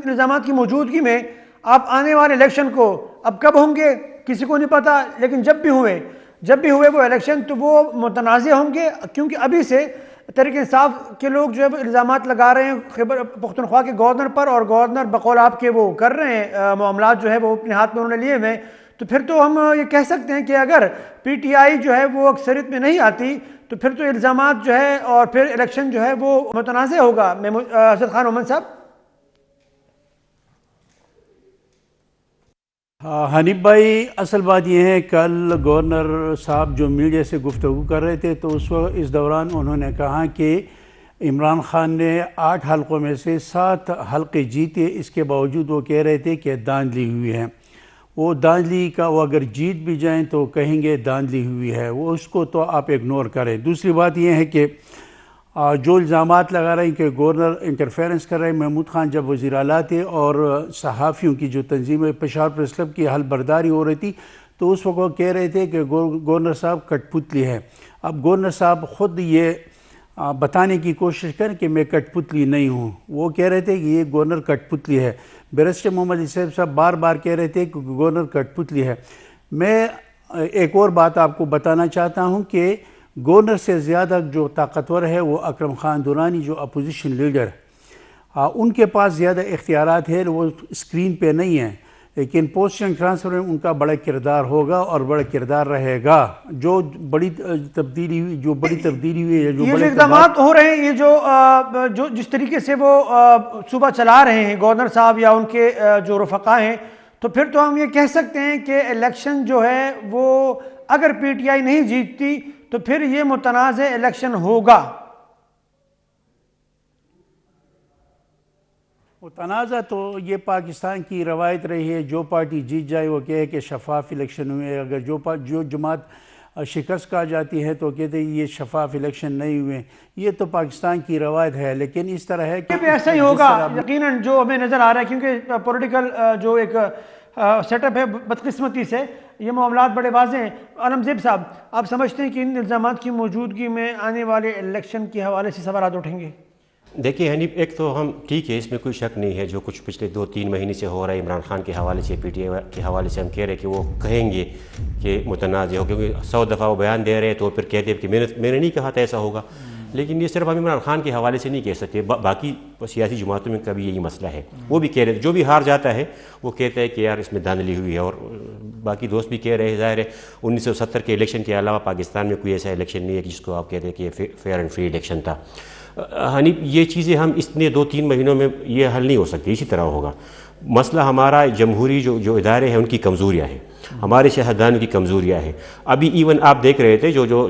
الزامات کی موجودگی میں آپ آنے والے الیکشن کو اب کب ہوں گے کسی کو نہیں پتا، لیکن جب بھی ہوئے وہ الیکشن تو وہ متنازع ہوں گے، کیونکہ ابھی سے تحریک انصاف کے لوگ جو ہے الزامات لگا رہے ہیں خیبر پختونخوا کے گورنر پر، اور گورنر بقول آپ کے وہ کر رہے ہیں معاملات جو ہے وہ اپنے ہاتھ میں انہوں نے لیے ہوئے. تو پھر تو ہم یہ کہہ سکتے ہیں کہ اگر پی ٹی آئی جو ہے وہ اکثریت میں نہیں آتی تو پھر تو الزامات جو ہے اور پھر الیکشن جو ہے وہ متنازع ہوگا. عزت خان مومن صاحب. حنیف بھائی، اصل بات یہ ہے کل گورنر صاحب جو میڈیا سے گفتگو کر رہے تھے تو اس دوران انہوں نے کہا کہ عمران خان نے 8 حلقوں میں سے 7 حلقے جیتے. اس کے باوجود وہ کہہ رہے تھے کہ دھاندلی ہوئی ہے. وہ دھاندلی کا وہ اگر جیت بھی جائیں تو کہیں گے دھاندلی ہوئی ہے، وہ اس کو تو آپ اگنور کریں. دوسری بات یہ ہے کہ جو الزامات لگا رہے ہیں کہ گورنر انٹرفیرنس کر رہے ہیں. محمود خان جب وزیر اعلیٰ تھے اور صحافیوں کی جو تنظیم پشاور پریس کلب کی حل برداری ہو رہی تھی تو اس وقت وہ کہہ رہے تھے کہ گورنر صاحب کٹ پتلی ہے. اب گورنر صاحب خود یہ بتانے کی کوشش کریں کہ میں کٹ پتلی نہیں ہوں. وہ کہہ رہے تھے کہ یہ گورنر کٹ پتلی ہے. بیرسٹر محمد یوسف صاحب بار بار کہہ رہے تھے کہ گورنر کٹ پتلی ہے. میں ایک اور بات آپ کو بتانا چاہتا ہوں کہ گورنر سے زیادہ جو طاقتور ہے وہ اکرم خان درانی جو اپوزیشن لیڈر، ان کے پاس زیادہ اختیارات ہیں. وہ اسکرین پہ نہیں ہیں لیکن پوسٹنگ ٹرانسفر میں ان کا بڑا کردار ہوگا اور بڑا کردار رہے گا. جو بڑی تبدیلی ہوئی ہے، جو بڑے اقدامات ہو رہے ہیں، یہ جو جس طریقے سے وہ صوبہ چلا رہے ہیں گورنر صاحب یا ان کے جو رفقا ہیں، تو پھر تو ہم یہ کہہ سکتے ہیں کہ الیکشن جو ہے وہ اگر پی ٹی آئی نہیں جیتتی تو پھر یہ متنازع الیکشن ہوگا. تنازع تو یہ پاکستان کی روایت رہی ہے. جو پارٹی جیت جائے وہ کہے کہ شفاف الیکشن ہوئے. اگر جو جماعت شکست کھا جاتی ہے تو کہتے ہیں یہ شفاف الیکشن نہیں ہوئے. یہ تو پاکستان کی روایت ہے. لیکن اس طرح ہے کہ ایسا ہی ہوگا یقیناً جو ہمیں نظر آ رہا ہے، کیونکہ پولیٹیکل جو ایک سیٹ اپ ہے بدقسمتی سے یہ معاملات بڑے واضح ہیں. عالمزیب صاحب، آپ سمجھتے ہیں کہ ان الزامات کی موجودگی میں آنے والے الیکشن کے حوالے سے سوالات اٹھیں گے؟ دیکھیے حنیف، ایک تو ہم ٹھیک ہے، اس میں کوئی شک نہیں ہے جو کچھ پچھلے 2-3 مہینے سے ہو رہا ہے عمران خان کے حوالے سے، پی ٹی آئی کے حوالے سے ہم کہہ رہے ہیں کہ وہ کہیں گے کہ متنازع ہو، کیونکہ 100 دفعہ وہ بیان دے رہے ہیں تو پھر کہتے ہیں کہ میں نے نہیں کہا تھا ایسا ہوگا. لیکن یہ صرف ہم عمران خان کے حوالے سے نہیں کہہ سکتے، باقی سیاسی جماعتوں میں کبھی یہی مسئلہ ہے. وہ بھی کہہ رہے جو بھی ہار جاتا ہے وہ کہتا ہے کہ یار اس میں دھاندلی ہوئی ہے. اور باقی دوست بھی کہہ رہے ہیں، ظاہر ہے 1970 کے الیکشن کے علاوہ پاکستان میں کوئی ایسا الیکشن نہیں ہے جس کو آپ کہتے ہیں کہ یہ فیئر اینڈ فری الیکشن تھا. حنیف، یہ چیزیں ہم اتنے 2-3 مہینوں میں یہ حل نہیں ہو سکتی. اسی طرح ہوگا مسئلہ ہمارا جمہوری جو ادارے ہیں ان کی کمزوریاں ہیں، ہمارے سیاستدانوں کی کمزوریاں ہیں. ابھی ایون آپ دیکھ رہے تھے جو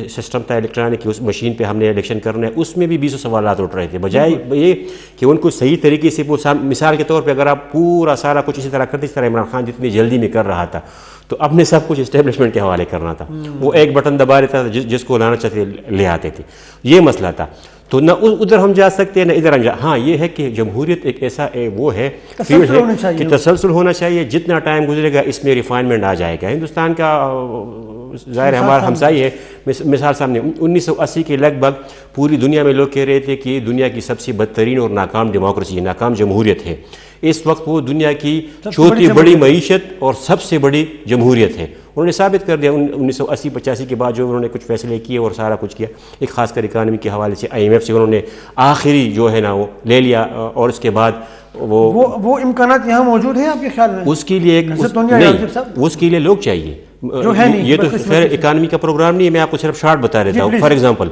سسٹم تھا الیکٹرانک، اس مشین پہ ہم نے الیکشن کرنا ہے، اس میں بھی 20 سوالات اٹھ رہے تھے. بجائے یہ کہ ان کو صحیح طریقے سے مثال کے طور پہ اگر آپ پورا سارا کچھ اسی طرح کرتے جس طرح عمران خان جتنی جلدی میں کر رہا تھا، تو اپنے سب کچھ اسٹیبلشمنٹ کے حوالے کرنا تھا. وہ ایک بٹن دبا لیتا تھا، جس کو لانا چاہتے لے آتے تھے. یہ مسئلہ تھا. تو نہ ادھر ہم جا سکتے ہیں نہ ادھر ہم ہاں یہ ہے کہ جمہوریت ایک ایسا وہ ہے فیلڈ ہے کہ تسلسل ہونا چاہیے. جتنا ٹائم گزرے گا اس میں ریفائنمنٹ آ جائے گا. ہندوستان کا ظاہر ہے ہمارا ہمسائی ہے مثال سامنے 1980 کے لگ بھگ پوری دنیا میں لوگ کہہ رہے تھے کہ دنیا کی سب سے بدترین اور ناکام ڈیموکریسی ہے، ناکام جمہوریت ہے. اس وقت وہ دنیا کی چوتھی بڑی معیشت اور سب سے بڑی جمہوریت ہے. انہوں نے ثابت کر دیا 1980-85 کے بعد جو انہوں نے کچھ فیصلے کیے اور سارا کچھ کیا. ایک خاص کر اکانومی کے حوالے سے IMF سے انہوں نے آخری جو ہے نا وہ لے لیا، اور اس کے بعد وہ امکانات یہاں موجود ہیں آپ کے خیال میں؟ اس کے لیے اس کے لیے لوگ چاہیے. یہ تو خیر اکانومی کا پروگرام نہیں ہے، میں آپ کو صرف شارٹ بتا دیتا ہوں. فار ایگزامپل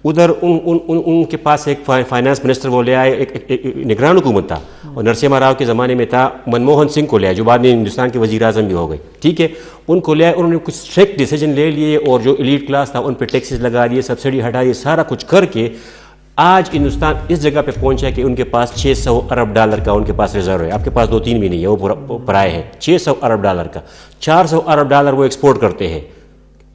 ادھر ان کے پاس ایک فائنانس منسٹر وہ لے آئے، ایک نگران حکومت تھا، اور نرسمہا راؤ کے زمانے میں تھا، منموہن سنگھ کو لے آئے جو بعد میں ہندوستان کے وزیر اعظم بھی ہو گئے. ٹھیک ہے، ان کو لے آئے، انہوں نے کچھ اسٹرکٹ ڈیسیجن لے لیے، اور جو ایلیٹ کلاس تھا ان پہ ٹیکسز لگا دیے، سبسڈی ہٹا دی، سارا کچھ کر کے آج ہندوستان اس جگہ پہ پہنچا کہ ان کے پاس $600 ارب کا ان کے پاس ریزرو ہے. آپ کے پاس 2-3 بھی نہیں ہے، وہ پرائے ہے. $600 ارب کا، $400 ارب وہ ایکسپورٹ کرتے ہیں.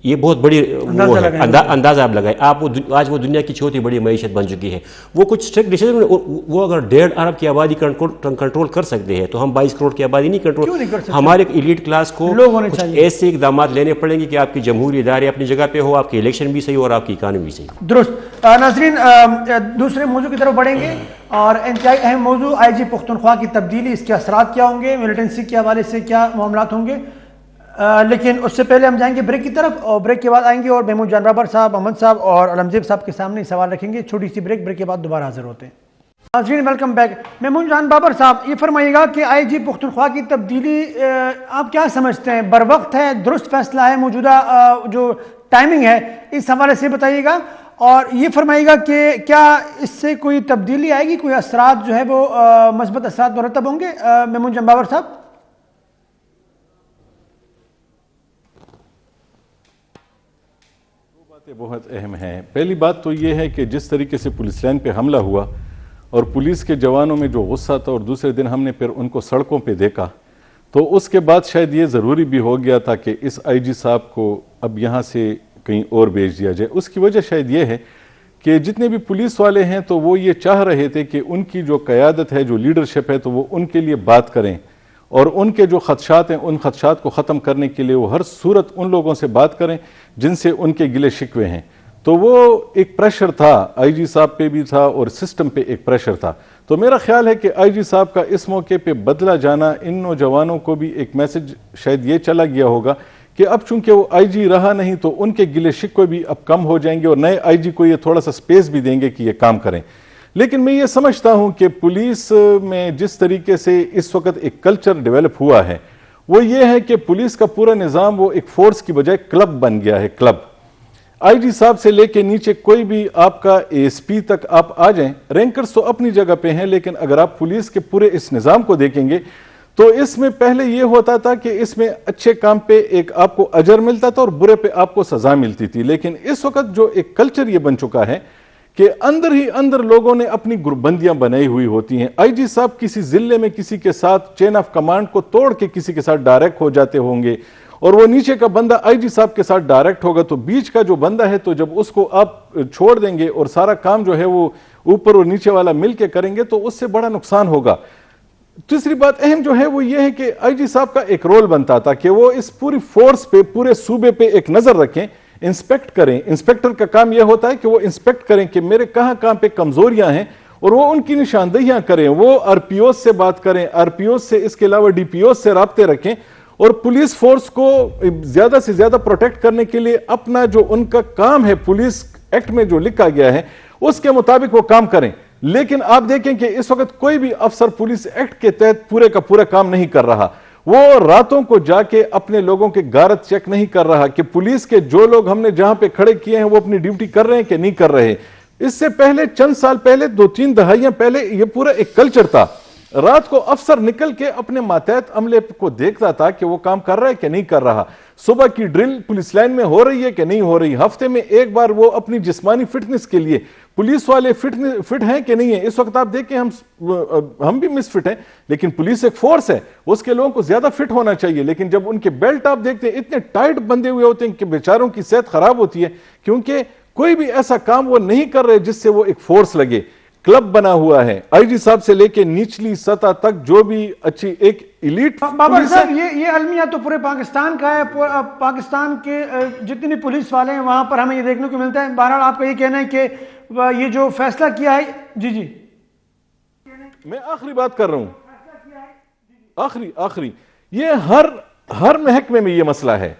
یہ بہت بڑی وہ ہے، اندازہ آپ لگائیں. آج وہ دنیا کی چوتھی بڑی معیشت بن چکی ہے. وہ کچھ اسٹرکٹ ڈیسیجن، وہ اگر 1.5 ارب کی آبادی کنٹرول کر سکتے ہیں تو ہم 22 کروڑ کی آبادی نہیں کنٹرول. ہمارے ایلیٹ کلاس کو کچھ ایسے اقدامات لینے پڑیں گے کہ آپ کی جمہوری ادارے اپنی جگہ پہ ہو، آپ کی الیکشن بھی صحیح ہو اور آپ کی اکانومی بھی صحیح. درست. ناظرین دوسرے موضوع کی طرف بڑھیں گے، اور انتہائی اہم موضوع IG پختونخوا کی تبدیلی، اس کے اثرات کیا ہوں گے، ملیٹنسی کے حوالے سے کیا معاملات ہوں گے. لیکن اس سے پہلے ہم جائیں گے بریک کی طرف، اور بریک کے بعد آئیں گے اور محمود جان بابر صاحب، امن صاحب اور علمزیب صاحب کے سامنے سوال رکھیں گے. چھوٹی سی بریک کے بعد دوبارہ حاضر ہوتے ہیں. ناظرین ویلکم بیک. محمود جان بابر صاحب، یہ فرمائیے گا کہ IG پختونخوا کی تبدیلی آپ کیا سمجھتے ہیں، بر وقت ہے، درست فیصلہ ہے، موجودہ جو ٹائمنگ ہے اس حوالے سے بتائیے گا، اور یہ فرمائیے گا کہ کیا اس سے کوئی تبدیلی آئے گی، کوئی اثرات جو ہے وہ مثبت اثرات مرتب ہوں گے؟ محمود جان بابر صاحب. بہت اہم ہیں. پہلی بات تو یہ ہے کہ جس طریقے سے پولیس لائن پہ حملہ ہوا اور پولیس کے جوانوں میں جو غصہ تھا، اور دوسرے دن ہم نے پھر ان کو سڑکوں پہ دیکھا، تو اس کے بعد شاید یہ ضروری بھی ہو گیا تھا کہ اس IG صاحب کو اب یہاں سے کہیں اور بھیج دیا جائے. اس کی وجہ شاید یہ ہے کہ جتنے بھی پولیس والے ہیں تو وہ یہ چاہ رہے تھے کہ ان کی جو قیادت ہے، جو لیڈرشپ ہے، تو وہ ان کے لیے بات کریں، اور ان کے جو خدشات ہیں ان خدشات کو ختم کرنے کے لیے وہ ہر صورت ان لوگوں سے بات کریں جن سے ان کے گلے شکوے ہیں. تو وہ ایک پریشر تھا، IG صاحب پہ بھی تھا اور سسٹم پہ ایک پریشر تھا. تو میرا خیال ہے کہ IG صاحب کا اس موقع پہ بدلا جانا، ان نوجوانوں کو بھی ایک میسج شاید یہ چلا گیا ہوگا کہ اب چونکہ وہ IG رہا نہیں تو ان کے گلے شکوے بھی اب کم ہو جائیں گے، اور نئے IG کو یہ تھوڑا سا سپیس بھی دیں گے کہ یہ کام کریں. لیکن میں یہ سمجھتا ہوں کہ پولیس میں جس طریقے سے اس وقت ایک کلچر ڈیولپ ہوا ہے، وہ یہ ہے کہ پولیس کا پورا نظام وہ ایک فورس کی بجائے کلب بن گیا ہے. کلب IG صاحب سے لے کے نیچے کوئی بھی آپ کا ASP تک آپ آ جائیں، رینکرز تو اپنی جگہ پہ ہیں، لیکن اگر آپ پولیس کے پورے اس نظام کو دیکھیں گے تو اس میں پہلے یہ ہوتا تھا کہ اس میں اچھے کام پہ ایک آپ کو اجر ملتا تھا اور برے پہ آپ کو سزا ملتی تھی. لیکن اس وقت جو ایک کلچر یہ بن چکا ہے کہ اندر ہی اندر لوگوں نے اپنی گروپبندیاں بنائی ہوئی ہوتی ہیں. IG صاحب کسی ضلع میں کسی کے ساتھ چین آف کمانڈ کو توڑ کے کسی کے ساتھ ڈائریکٹ ہو جاتے ہوں گے، اور وہ نیچے کا بندہ IG صاحب کے ساتھ ڈائریکٹ ہوگا، تو بیچ کا جو بندہ ہے تو جب اس کو آپ چھوڑ دیں گے اور سارا کام جو ہے وہ اوپر اور نیچے والا مل کے کریں گے تو اس سے بڑا نقصان ہوگا. تیسری بات اہم جو ہے وہ یہ ہے کہ IG صاحب کا ایک رول بنتا تھا کہ وہ اس پوری فورس پہ، پورے صوبے پہ ایک نظر رکھیں، انسپیکٹ کریں. انسپیکٹر کا کام یہ ہوتا ہے کہ وہ انسپیکٹ کریں کہ میرے کہاں پہ کمزوریاں ہیں، اور وہ ان کی نشاندہیاں کریں. وہ RPOs سے بات کریں، RPOs سے، اس کے علاوہ DPOs سے رابطے رکھیں، اور پولیس فورس کو زیادہ سے زیادہ پروٹیکٹ کرنے کے لیے اپنا جو ان کا کام ہے پولیس ایکٹ میں جو لکھا گیا ہے اس کے مطابق وہ کام کریں. لیکن آپ دیکھیں کہ اس وقت کوئی بھی افسر پولیس ایکٹ کے تحت پورے کا پورا کام نہیں کر رہا. وہ راتوں کو جا کے اپنے لوگوں کے غارت چیک نہیں کر رہا کہ پولیس کے جو لوگ ہم نے جہاں پہ کھڑے کیے ہیں وہ اپنی ڈیوٹی کر رہے ہیں کہ نہیں کر رہے. اس سے پہلے چند سال پہلے، 2-3 دہائیاں پہلے، یہ پورا ایک کلچر تھا. رات کو افسر نکل کے اپنے ماتحت عملے کو دیکھتا تھا کہ وہ کام کر رہا ہے کہ نہیں کر رہا. صبح کی ڈرل پولیس لائن میں ہو رہی ہے کہ نہیں ہو رہی. ہفتے میں ایک بار وہ اپنی جسمانی فٹنس کے لیے پولیس والے فٹ ہیں کہ نہیں ہیں. اس وقت آپ دیکھیں ہم بھی مس فٹ ہیں، لیکن پولیس ایک فورس ہے، اس کے لوگوں کو زیادہ فٹ ہونا چاہیے. لیکن جب ان کے بیلٹ آپ دیکھتے ہیں اتنے ٹائٹ بندے ہوئے ہوتے ہیں کہ بیچاروں کی صحت خراب ہوتی ہے، کیونکہ کوئی بھی ایسا کام وہ نہیں کر رہے جس سے وہ ایک فورس لگے. کلب بنا ہوا ہے, آئی جی صاحب سے لے کے نچلی سطح تک جو بھی اچھی ایک ایلیٹ بابر صاحب یہ المیہ تو پورے پاکستان کا ہے, پاکستان کے جتنی پولیس والے ہیں وہاں پر ہمیں یہ دیکھنے کو ملتا ہے. بہرحال آپ کا یہ کہنا ہے کہ یہ جو فیصلہ کیا ہے, جی میں آخری بات کر رہا ہوں, آخری یہ ہر محکمے میں یہ مسئلہ ہے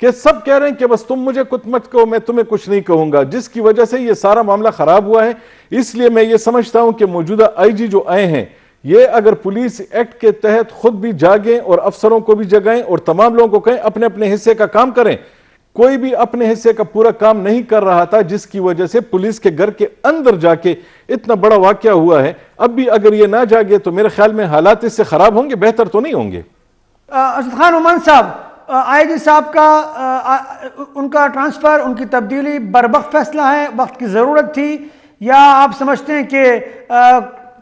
کہ سب کہہ رہے ہیں کہ بس تم مجھے کچھ مت کہو, میں تمہیں کچھ نہیں کہوں گا, جس کی وجہ سے یہ سارا معاملہ خراب ہوا ہے. اس لیے میں یہ سمجھتا ہوں کہ موجودہ آئی جی جو آئے ہیں, یہ اگر پولیس ایکٹ کے تحت خود بھی جاگیں اور افسروں کو بھی جگائیں اور تمام لوگوں کو کہیں اپنے اپنے حصے کا کام کریں. کوئی بھی اپنے حصے کا پورا کام نہیں کر رہا تھا, جس کی وجہ سے پولیس کے گھر کے اندر جا کے اتنا بڑا واقعہ ہوا ہے. اب بھی اگر یہ نہ جاگے تو میرے خیال میں حالات اس سے خراب ہوں گے, بہتر تو نہیں ہوں گے. اسد خان مومن صاحب, آئی جی صاحب کا ان کا ٹرانسفر, ان کی تبدیلی بروقت فیصلہ ہے, وقت کی ضرورت تھی, یا آپ سمجھتے ہیں کہ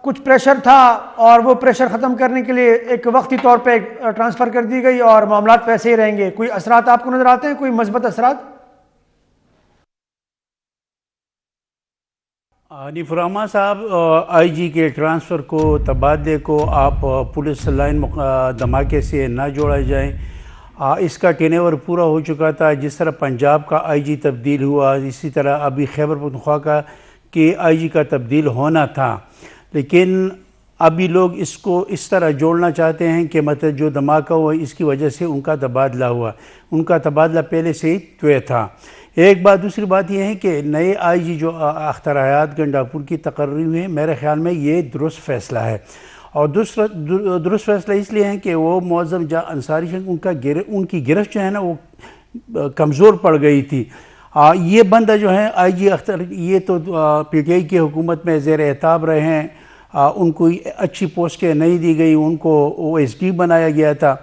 کچھ پریشر تھا اور وہ پریشر ختم کرنے کے لیے ایک وقتی طور پہ ٹرانسفر کر دی گئی اور معاملات ویسے ہی رہیں گے؟ کوئی اثرات آپ کو نظر آتے ہیں, کوئی مثبت اثرات؟ حنیف الرحمان صاحب, آئی جی کے ٹرانسفر کو, تبادلے کو آپ پولیس لائن دھماکے سے نہ جوڑا جائیں. اس کا ٹینیور پورا ہو چکا تھا. جس طرح پنجاب کا آئی جی تبدیل ہوا, اسی طرح ابھی خیبر پختونخوا کا کہ آئی جی کا تبدیل ہونا تھا. لیکن ابھی لوگ اس کو اس طرح جوڑنا چاہتے ہیں کہ مطلب جو دھماکہ ہوا اس کی وجہ سے ان کا تبادلہ ہوا. ان کا تبادلہ پہلے سے ہی طے تھا. ایک بات. دوسری بات یہ ہے کہ نئے آئی جی جو اختر حیات گنڈاپور کی تقرری ہوئی ہے, میرے خیال میں یہ درست فیصلہ ہے. اور درست فیصلہ اس لیے ہے کہ وہ معظم انصاری ان کی گرفت جو ہے نا وہ کمزور پڑ گئی تھی. یہ بندہ جو ہے آئی جی اختر, یہ تو پی ٹی آئی کی حکومت میں زیر اعتاب رہے ہیں, ان کو اچھی پوسٹیں نہیں دی گئی, ان کو او ایس ڈی بنایا گیا تھا.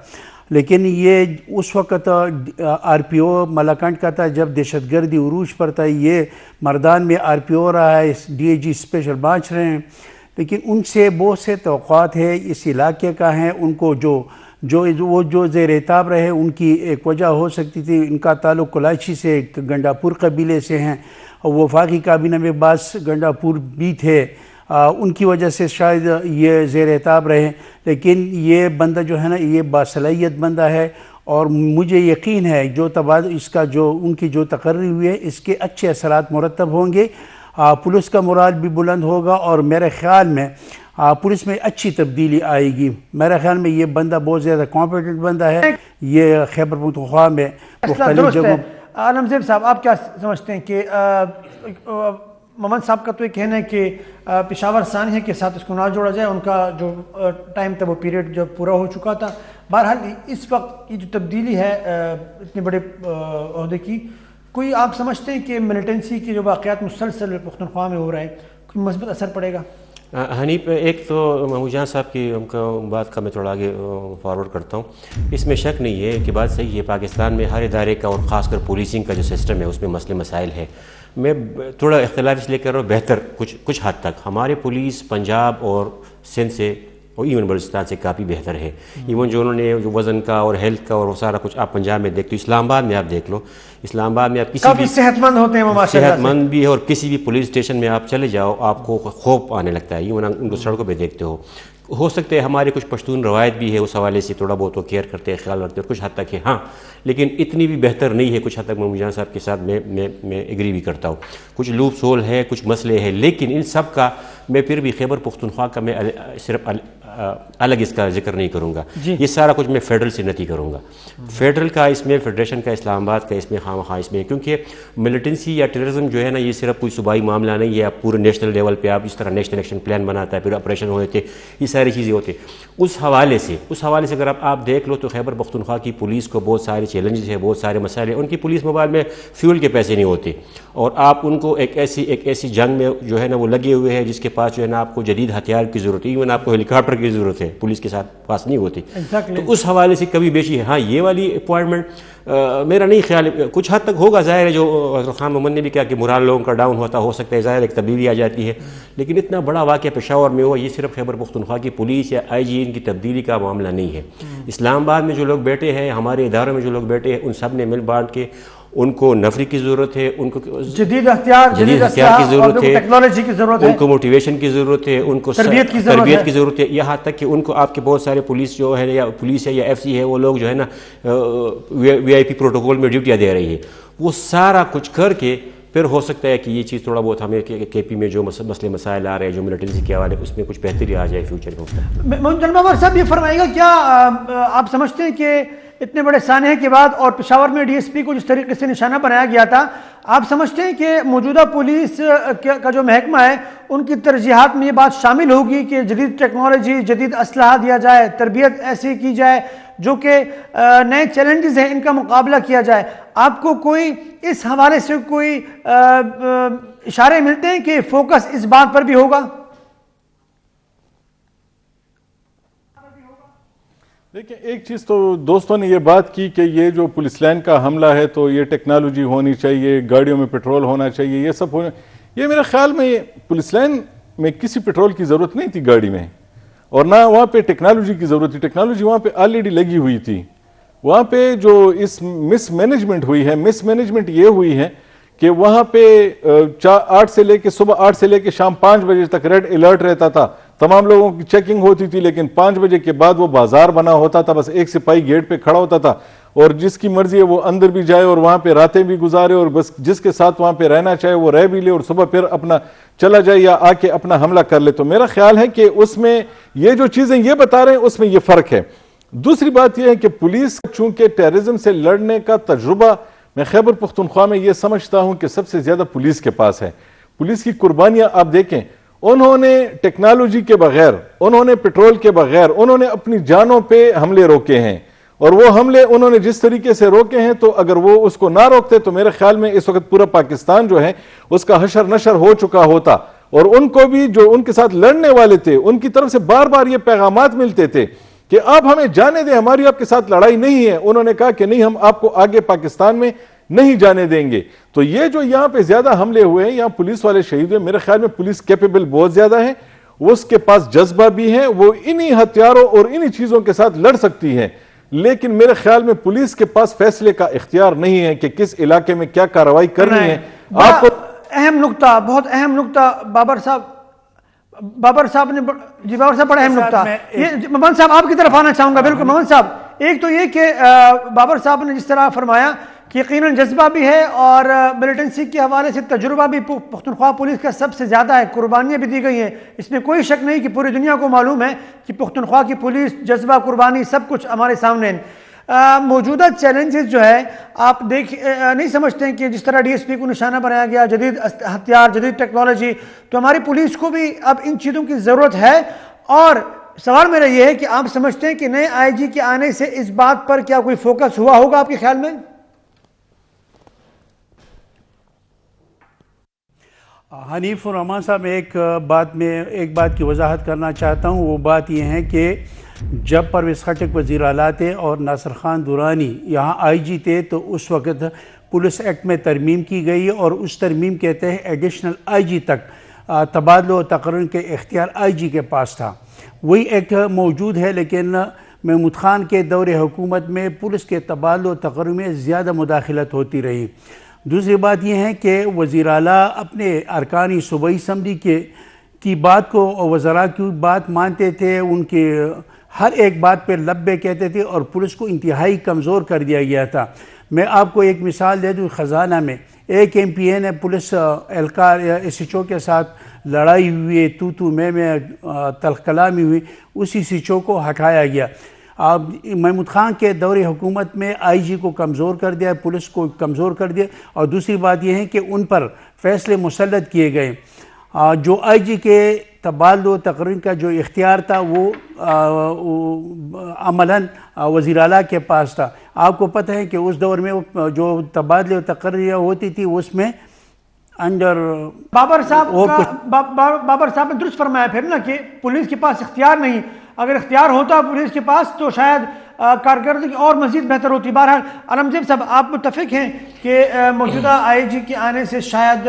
لیکن یہ اس وقت آر پی او ملاکنڈ کا تھا جب دہشت گردی عروج پر تھا. یہ مردان میں آر پی او رہا ہے, D A G special branch رہے ہیں. لیکن ان سے بہت سے توقعات ہیں اس علاقے کا ہیں. ان کو جو زیر اعتاب رہے, ان کی ایک وجہ ہو سکتی تھی, ان کا تعلق کلاچی سے, گنڈاپور قبیلے سے ہیں. وفاقی کابینہ میں بعض گنڈاپور بھی تھے, ان کی وجہ سے شاید یہ زیر اعتاب رہے. لیکن یہ بندہ جو ہے نا یہ باصلاحیت بندہ ہے, اور مجھے یقین ہے جو اس کا جو ان کی جو تقرری ہوئی ہے اس کے اچھے اثرات مرتب ہوں گے. پولیس کا مورال بھی بلند ہوگا, اور میرے خیال میں پولیس میں اچھی تبدیلی آئے گی. میرے خیال میں یہ بندہ بہت زیادہ کمپیٹنٹ بندہ ہے. یہ خیبر پختونخوا میں مختلف جگہوں. عالم زیب صاحب, آپ کیا سمجھتے ہیں کہ محمد صاحب کا تو یہ کہنا ہے کہ پشاور ثانیہ کے ساتھ اس کو نہ جوڑا جائے, ان کا جو ٹائم تھا وہ پیریڈ جو پورا ہو چکا تھا. بہرحال اس وقت یہ جو تبدیلی ہے اتنے بڑے عہدے کی, کوئی آپ سمجھتے ہیں کہ ملیٹنسی کے جو واقعات مسلسل پختونخوا میں ہو رہے ہیں کوئی مثبت اثر پڑے گا؟ حنیف, ایک تو محمود جان صاحب کی بات کا میں تھوڑا آگے فارورڈ کرتا ہوں. اس میں شک نہیں ہے کہ بات صحیح ہے, پاکستان میں ہر ادارے کا اور خاص کر پولیسنگ کا جو سسٹم ہے اس میں مسئلے مسائل ہے. میں تھوڑا اختلاف اس لیے کر رہا ہوں, بہتر کچھ حد تک ہمارے پولیس پنجاب اور سندھ سے اور ایون بلوچستان سے کافی بہتر ہے. ایون جو انہوں نے جو وزن کا اور ہیلتھ کا اور وہ سارا کچھ آپ پنجاب میں دیکھتے ہو, اسلام آباد میں آپ دیکھ لو, اسلام آباد میں آپ کسی بھی صحت مند ہوتے ہیں, وہ صحت مند بھی ہے, اور کسی بھی پولیس اسٹیشن میں آپ چلے جاؤ آپ کو خوف آنے لگتا ہے. ایون ان کو سڑکوں پہ دیکھتے ہو سکتا ہے ہمارے کچھ پشتون روایت بھی ہے اس حوالے سے تھوڑا بہت وہ کیئر کرتے ہیں, خیال رکھتے ہیں, اور کچھ حد تک ہے ہاں, لیکن اتنی بھی بہتر نہیں ہے. کچھ حد تک محمود جان صاحب کے ساتھ میں ایگری بھی کرتا ہوں. کچھ لوپ سول ہے, کچھ مسئلے ہیں, لیکن ان سب کا میں پھر بھی خیبر پختونخوا کا میں صرف الگ اس کا ذکر نہیں کروں گا. یہ سارا کچھ میں فیڈرل سے نتی کروں گا. فیڈرل کا اس میں, فیڈریشن کا, اسلام آباد کا اس میں خواہ اس میں, کیونکہ ملیٹنسی یا ٹیررزم جو ہے نا یہ صرف کوئی صوبائی معاملہ نہیں ہے. آپ پورے نیشنل لیول پہ آپ اس طرح نیشنل ایکشن پلان بناتا ہے, پھر آپریشن ہوئے تھے, یہ ساری چیزیں ہوتی. اس حوالے سے اگر آپ دیکھ لو تو خیبر پختونخوا کی پولیس کو بہت سارے چیلنجز ہیں, بہت سارے مسائل ہیں. ان کی پولیس موبائل میں فیول کے پیسے نہیں ہوتے, اور آپ ان کو ایک ایسی جنگ میں جو ہے نا وہ لگے ہوئے ہیں جس کے پاس جو ہے نا آپ کو جدید ہتھیار کی ضرورت ہے. ایون آپ کو ہیلی کاپٹر کی ضرورت ہے, پولیس کے ساتھ پاس نہیں ہوتی. تو اس حوالے سے کبھی بیشی ہے. ہاں, یہ والی اپوائنٹمنٹ میرا نہیں خیال ہے, کچھ حد تک ہوگا. ظاہر ہے جو حضرت خان محمد نے بھی کہا کہ مرال لوگوں کا ڈاؤن ہوتا ہو سکتا ہے, ظاہر ایک تبدیلی آ جاتی ہے. لیکن اتنا بڑا واقعہ پشاور میں ہوا, یہ صرف خیبر پختونخوا کی پولیس یا آئی جی ان کی تبدیلی کا معاملہ نہیں ہے. اسلام آباد میں جو لوگ بیٹھے ہیں, ہمارے اداروں میں جو لوگ بیٹھے ہیں, ان سب نے مل بانٹ کے ان کو نفری کی ضرورت ہے، ان کو جدید ہتھیار کی ضرورت ہے، ٹیکنالوجی کی ضرورت ہے، ان کو موٹیویشن کی ضرورت ہے، ان کو تربیت کی ضرورت ہے، یہاں تک کہ ان کو آپ کے بہت سارے پولیس جو ہے یا پولیس ہے یا ایف سی ہے، وہ لوگ جو ہے نا وی آئی پی پروٹوکول میں ڈیوٹیاں دے رہی ہے، وہ سارا کچھ کر کے پھر ہو سکتا ہے کہ یہ چیز تھوڑا بہت ہمیں کے پی میں جو مسئلے مسائل آ رہے ہیں جو ملٹنسی کے حوالے اس میں کچھ بہتری آ جائے فیوچر میں. جناب بابر صاحب یہ فرمائے گا کیا آپ سمجھتے ہیں کہ اتنے بڑے سانحے کے بعد اور پشاور میں ڈی ایس پی کو جس طریقے سے نشانہ بنایا گیا تھا، آپ سمجھتے ہیں کہ موجودہ پولیس کا جو محکمہ ہے ان کی ترجیحات میں یہ بات شامل ہوگی کہ جدید ٹیکنالوجی، جدید اسلحہ دیا جائے، تربیت ایسی کی جائے جو کہ نئے چیلنجز ہیں ان کا مقابلہ کیا جائے؟ آپ کو کوئی اس حوالے سے کوئی اشارے ملتے ہیں کہ فوکس اس بات پر بھی ہوگا؟ دیکھیں، ایک چیز تو دوستوں نے یہ بات کی کہ یہ جو پولیس لائن کا حملہ ہے تو یہ ٹیکنالوجی ہونی چاہیے، گاڑیوں میں پیٹرول ہونا چاہیے، یہ سب ہونا. یہ میرے خیال میں پولیس لائن میں کسی پیٹرول کی ضرورت نہیں تھی گاڑی میں، اور نہ وہاں پہ ٹیکنالوجی کی ضرورت تھی. ٹیکنالوجی وہاں پہ آلریڈی لگی ہوئی تھی. وہاں پہ جو اس مس مینجمنٹ ہوئی ہے، مس مینجمنٹ یہ ہوئی ہے کہ وہاں پہ 8 سے لے کے صبح 8 سے لے کے شام 5 بجے تک ریڈ الرٹ رہتا تھا، تمام لوگوں کی چیکنگ ہوتی تھی، لیکن 5 بجے کے بعد وہ بازار بنا ہوتا تھا، بس ایک سپاہی گیٹ پہ کھڑا ہوتا تھا اور جس کی مرضی ہے وہ اندر بھی جائے اور وہاں پہ راتیں بھی گزارے اور بس جس کے ساتھ وہاں پہ رہنا چاہے وہ رہ بھی لے اور صبح پھر اپنا چلا جائے یا آ کے اپنا حملہ کر لے. تو میرا خیال ہے کہ اس میں یہ جو چیزیں یہ بتا رہے ہیں اس میں یہ فرق ہے. دوسری بات یہ ہے کہ پولیس چونکہ ٹیررزم سے لڑنے کا تجربہ میں خیبر پختونخوا میں یہ سمجھتا ہوں کہ سب سے زیادہ پولیس کے پاس ہے. پولیس کی قربانیاں آپ دیکھیں، انہوں نے ٹیکنالوجی کے بغیر، انہوں نے پیٹرول کے بغیر، انہوں نے اپنی جانوں پہ حملے روکے ہیں، اور وہ حملے انہوں نے جس طریقے سے روکے ہیں تو اگر وہ اس کو نہ روکتے تو میرے خیال میں اس وقت پورا پاکستان جو ہے اس کا حشر نشر ہو چکا ہوتا. اور ان کو بھی جو ان کے ساتھ لڑنے والے تھے ان کی طرف سے بار بار یہ پیغامات ملتے تھے کہ آپ ہمیں جانے دیں، ہماری آپ کے ساتھ لڑائی نہیں ہے. انہوں نے کہا کہ نہیں، ہم آپ کو آگے پاکستان میں نہیں جانے دیں گے. تو یہ جو یہاں پہ زیادہ حملے ہوئے ہیں، یہاں پولیس والے شہید ہوئے، میرے خیال میں پولیس کیپیبل بہت زیادہ ہے، اس کے پاس جذبہ بھی ہے، وہ انہی ہتھیاروں اور انہی چیزوں کے ساتھ لڑ سکتی ہے. لیکن میرے خیال میں پولیس کے پاس فیصلے کا اختیار نہیں ہے کہ کس علاقے میں کیا کارروائی کرنی ہے. آپ کو اہم نقطہ، بہت اہم نقطہ بابر صاحب نے جی بابر صاحب بڑا اہم نقطہ. یہ محمد صاحب آپ کی طرف آنا چاہوں گا. بالکل محمد صاحب، ایک تو یہ کہ بابر صاحب نے جس طرح فرمایا کہ یقیناً جذبہ بھی ہے اور ملیٹنسی کے حوالے سے تجربہ بھی پختونخوا پولیس کا سب سے زیادہ ہے، قربانیاں بھی دی گئی ہیں، اس میں کوئی شک نہیں کہ پوری دنیا کو معلوم ہے کہ پختونخوا کی پولیس جذبہ، قربانی سب کچھ ہمارے سامنے ہے. موجودہ چیلنجز جو ہے آپ نہیں سمجھتے ہیں کہ جس طرح ڈی ایس پی کو نشانہ بنایا گیا، جدید ہتھیار، جدید ٹیکنالوجی، تو ہماری پولیس کو بھی اب ان چیزوں کی ضرورت ہے؟ اور سوال میرا یہ ہے کہ آپ سمجھتے ہیں کہ نئے آئی جی کے آنے سے اس بات پر کیا کوئی فوکس ہوا ہوگا آپ کے خیال میں؟ حنیف الرحمان صاحب، ایک بات کی وضاحت کرنا چاہتا ہوں. وہ بات یہ ہے کہ جب پرویز خٹک وزیر اعلیٰ تھے اور ناصر خان درانی یہاں آئی جی تھے تو اس وقت پولیس ایکٹ میں ترمیم کی گئی اور اس ترمیم کے تحت ایڈیشنل آئی جی تک تبادلہ و تقرر کے اختیار آئی جی کے پاس تھا. وہی ایکٹ موجود ہے، لیکن محمود خان کے دور حکومت میں پولیس کے تبادلہ و تقرر میں زیادہ مداخلت ہوتی رہی. دوسری بات یہ ہے کہ وزیر اعلیٰ اپنے ارکانی صوبائی اسمبلی کی بات کو اور وزراء کی بات مانتے تھے، ان کے ہر ایک بات پہ لبے کہتے تھے اور پولیس کو انتہائی کمزور کر دیا گیا تھا. میں آپ کو ایک مثال دے دوں. خزانہ میں ایک ایم پی اے نے پولیس اہلکار ایس ایچ او کے ساتھ لڑائی ہوئی، تو میں تلخ کلامی ہوئی، اسی سی ایچ او کو ہٹایا گیا. محمود خان کے دور حکومت میں آئی جی کو کمزور کر دیا، پولیس کو کمزور کر دیا. اور دوسری بات یہ ہے کہ ان پر فیصلے مسلط کیے گئے. جو آئی جی کے تبادلہ و تقرر کا جو اختیار تھا وہ عملاً وزیر اعلیٰ کے پاس تھا. آپ کو پتہ ہے کہ اس دور میں جو تبادلہ و تقرر ہوتی تھی اس میں انڈر بابر صاحب نے درست فرمایا پھر نا کہ پولیس کے پاس اختیار نہیں. اگر اختیار ہوتا پولیس کے پاس تو شاید کارکردگی اور مزید بہتر ہوتی. بہرحال عالمگیر صاحب، آپ متفق ہیں کہ موجودہ آئی جی کے آنے سے شاید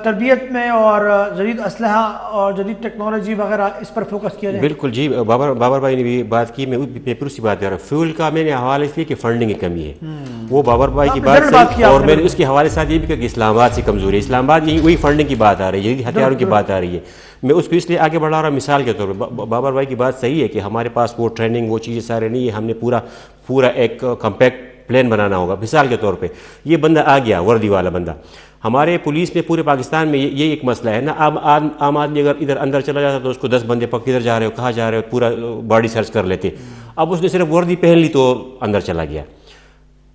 تربیت میں اور جدید اسلحہ اور جدید ٹیکنالوجی وغیرہ اس پر فوکس کیا جائے؟ بالکل جی، بابر بھائی نے بھی بات کی، میں پھر اسی بات کر رہا ہوں. فیول کا میں نے حوالے اس لیے کہ فنڈنگ کی کمی ہے، وہ بابر بھائی کی بات صحیح، اور میں نے اس کے حوالے ساتھ یہ بھی کہا کہ اسلام آباد سے کمزوری ہے. اسلام آباد یہی وہی فنڈنگ کی بات آ رہی ہے، جدید ہتھیاروں کی بات آ رہی ہے. میں اس کو اس لیے آگے بڑھا رہا ہوں مثال کے طور پہ. بابر بھائی کی بات صحیح ہے کہ ہمارے پاس وہ ٹریننگ وہ چیزیں سارے نہیں ہے، ہم نے پورا ایک کمپیکٹ پلان بنانا ہوگا. مثال کے طور پہ یہ بندہ آ گیا وردی والا بندہ، ہمارے پولیس میں پورے پاکستان میں یہ ایک مسئلہ ہے نا. عام آدمی اگر ادھر اندر چلا جاتا تو اس کو 10 بندے کدھر جا رہے ہو کہاں جا رہے ہو پورا باڈی سرچ کر لیتے. اب اس نے صرف وردی پہن لی تو اندر چلا گیا.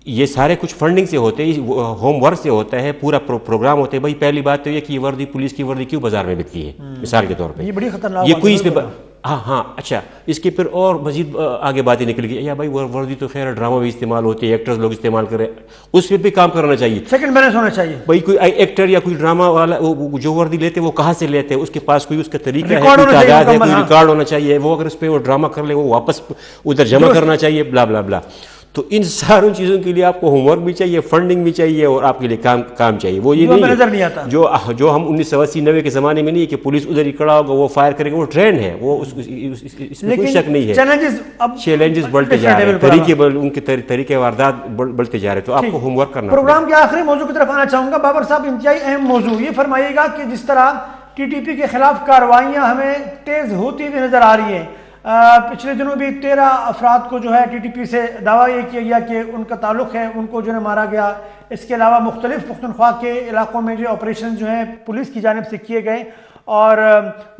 یہ سارے کچھ فنڈنگ سے ہوتے ہیں، ہوم ورک سے ہوتا ہے، پورا پروگرام ہوتے ہیں. بھائی پہلی بات تو یہ کہ یہ وردی پولیس کی وردی کیوں بازار میں بکتی ہے مثال کے طور پہ، یہ بڑی خطرناک یہ کوئی اس پہ ہاں اچھا اس کے پھر اور مزید آگے باتیں نکل گئی. یا بھائی وردی تو خیر ڈرامہ بھی استعمال ہوتی ہے، ایکٹرز لوگ استعمال کر رہے ہیں، اس پہ بھی کام کرنا چاہیے. سیکنڈ بیلنس ہونا چاہیے. بھائی کوئی ایکٹر یا کوئی ڈرامہ والا جو وردی لیتے وہ کہاں سے لیتے ہیں، اس کے پاس کوئی اس کا طریقہ ہے، کوئی تعداد ہے، کوئی ریکارڈ ہونا چاہیے. وہ اگر اس پہ وہ ڈرامہ کر لے وہ واپس ادھر جمع کرنا چاہیے، بلا بلا بلا. تو ان ساروں چیزوں کے لیے آپ کو ہوم ورک بھی چاہیے، فنڈنگ بھی چاہیے، اور آپ کے لیے کام چاہیے. وہ یہ نہیں ہے جو ہم 1980-90 کے زمانے میں نہیں ہے کہ پولیس ادھر ہی کھڑا ہوگا وہ فائر کرے گا، وہ ٹرینڈ ہے، وہ اس میں کوئی شک نہیں ہے. چیلنجز بڑھتے جا رہے ہیں، ان کے طریقے واردات بڑھتے جا رہے ہیں، تو آپ کو ہوم ورک کرنا. پروگرام کے آخری موضوع کی طرف آنا چاہوں گا. بابر صاحب انتہائی اہم موضوع یہ فرمائیے گا کہ جس طرح ٹی ٹی پی کے خلاف کارروائیاں ہمیں تیز ہوتی ہوئی نظر آ رہی ہیں. پچھلے دنوں بھی 13 افراد کو جو ہے ٹی ٹی پی سے دعویٰ یہ کیا گیا کہ ان کا تعلق ہے، ان کو جو ہے مارا گیا. اس کے علاوہ مختلف پختونخوا کے علاقوں میں جو آپریشن جو ہیں پولیس کی جانب سے کیے گئے، اور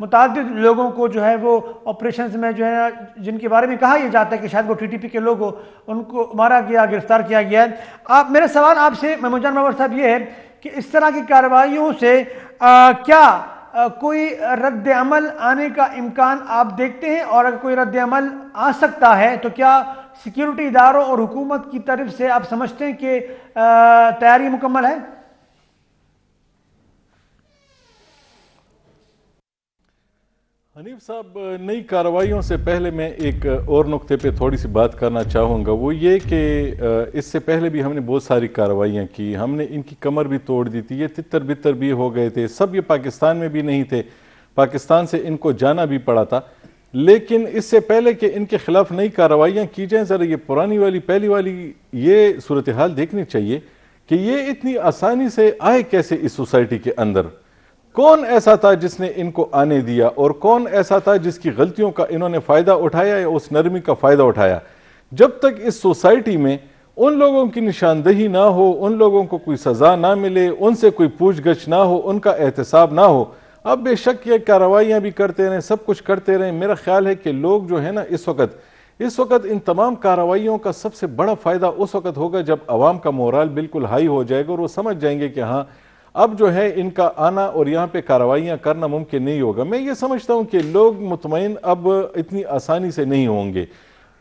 متعدد لوگوں کو جو ہے وہ آپریشنز میں جو ہے جن کے بارے میں کہا یہ جاتا ہے کہ شاید وہ ٹی ٹی پی کے لوگ ہو، ان کو مارا گیا، گرفتار کیا گیا ہے. میرا سوال آپ سے محمود جان بابر صاحب یہ ہے کہ اس طرح کی کارروائیوں سے کیا کوئی رد عمل آنے کا امکان آپ دیکھتے ہیں؟ اور اگر کوئی رد عمل آ سکتا ہے تو کیا سیکیورٹی اداروں اور حکومت کی طرف سے آپ سمجھتے ہیں کہ تیاری مکمل ہے؟ حنیف صاحب، نئی کارروائیوں سے پہلے میں ایک اور نقطے پہ تھوڑی سی بات کرنا چاہوں گا. وہ یہ کہ اس سے پہلے بھی ہم نے بہت ساری کارروائیاں کی، ہم نے ان کی کمر بھی توڑ دی تھی، یہ تتر بتر بھی ہو گئے تھے. سب یہ پاکستان میں بھی نہیں تھے، پاکستان سے ان کو جانا بھی پڑا تھا. لیکن اس سے پہلے کہ ان کے خلاف نئی کارروائیاں کی جائیں، ذرا یہ پرانی والی پہلی والی یہ صورتحال دیکھنی چاہیے کہ یہ اتنی آسانی سے آئے کیسے اس سوسائٹی کے اندر. کون ایسا تھا جس نے ان کو آنے دیا، اور کون ایسا تھا جس کی غلطیوں کا انہوں نے فائدہ اٹھایا یا اس نرمی کا فائدہ اٹھایا. جب تک اس سوسائٹی میں ان لوگوں کی نشاندہی نہ ہو، ان لوگوں کو کوئی سزا نہ ملے، ان سے کوئی پوچھ گچھ نہ ہو، ان کا احتساب نہ ہو، اب بے شک یہ کارروائیاں بھی کرتے رہیں، سب کچھ کرتے رہیں. میرا خیال ہے کہ لوگ جو ہے نا اس وقت ان تمام کارروائیوں کا سب سے بڑا فائدہ اس وقت ہوگا جب عوام کا مورال بالکل ہائی ہو جائے گا، اور وہ سمجھ جائیں گے کہ ہاں اب جو ہے ان کا آنا اور یہاں پہ کارروائیاں کرنا ممکن نہیں ہوگا. میں یہ سمجھتا ہوں کہ لوگ مطمئن اب اتنی آسانی سے نہیں ہوں گے.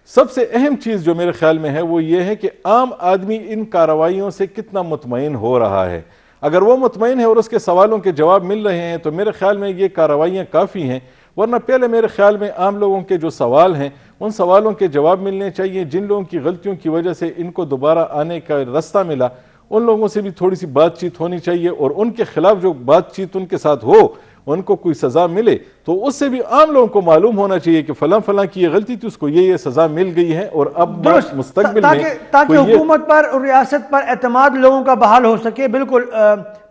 سب سے اہم چیز جو میرے خیال میں ہے وہ یہ ہے کہ عام آدمی ان کارروائیوں سے کتنا مطمئن ہو رہا ہے. اگر وہ مطمئن ہے اور اس کے سوالوں کے جواب مل رہے ہیں تو میرے خیال میں یہ کارروائیاں کافی ہیں. ورنہ پہلے میرے خیال میں عام لوگوں کے جو سوال ہیں ان سوالوں کے جواب ملنے چاہیے. جن لوگوں کی غلطیوں کی وجہ سے ان کو دوبارہ آنے کا راستہ ملا ان لوگوں سے بھی تھوڑی سی بات چیت ہونی چاہیے، اور ان کے خلاف جو بات چیت ان کے ساتھ ہو ان کو کوئی سزا ملے تو اس سے بھی عام لوگوں کو معلوم ہونا چاہیے کہ فلاں فلاں کی یہ غلطی تھی، اس کو یہ سزا مل گئی ہے. اور اب مستقبل میں تاکہ حکومت پر اور ریاست پر اعتماد لوگوں کا بحال ہو سکے. بالکل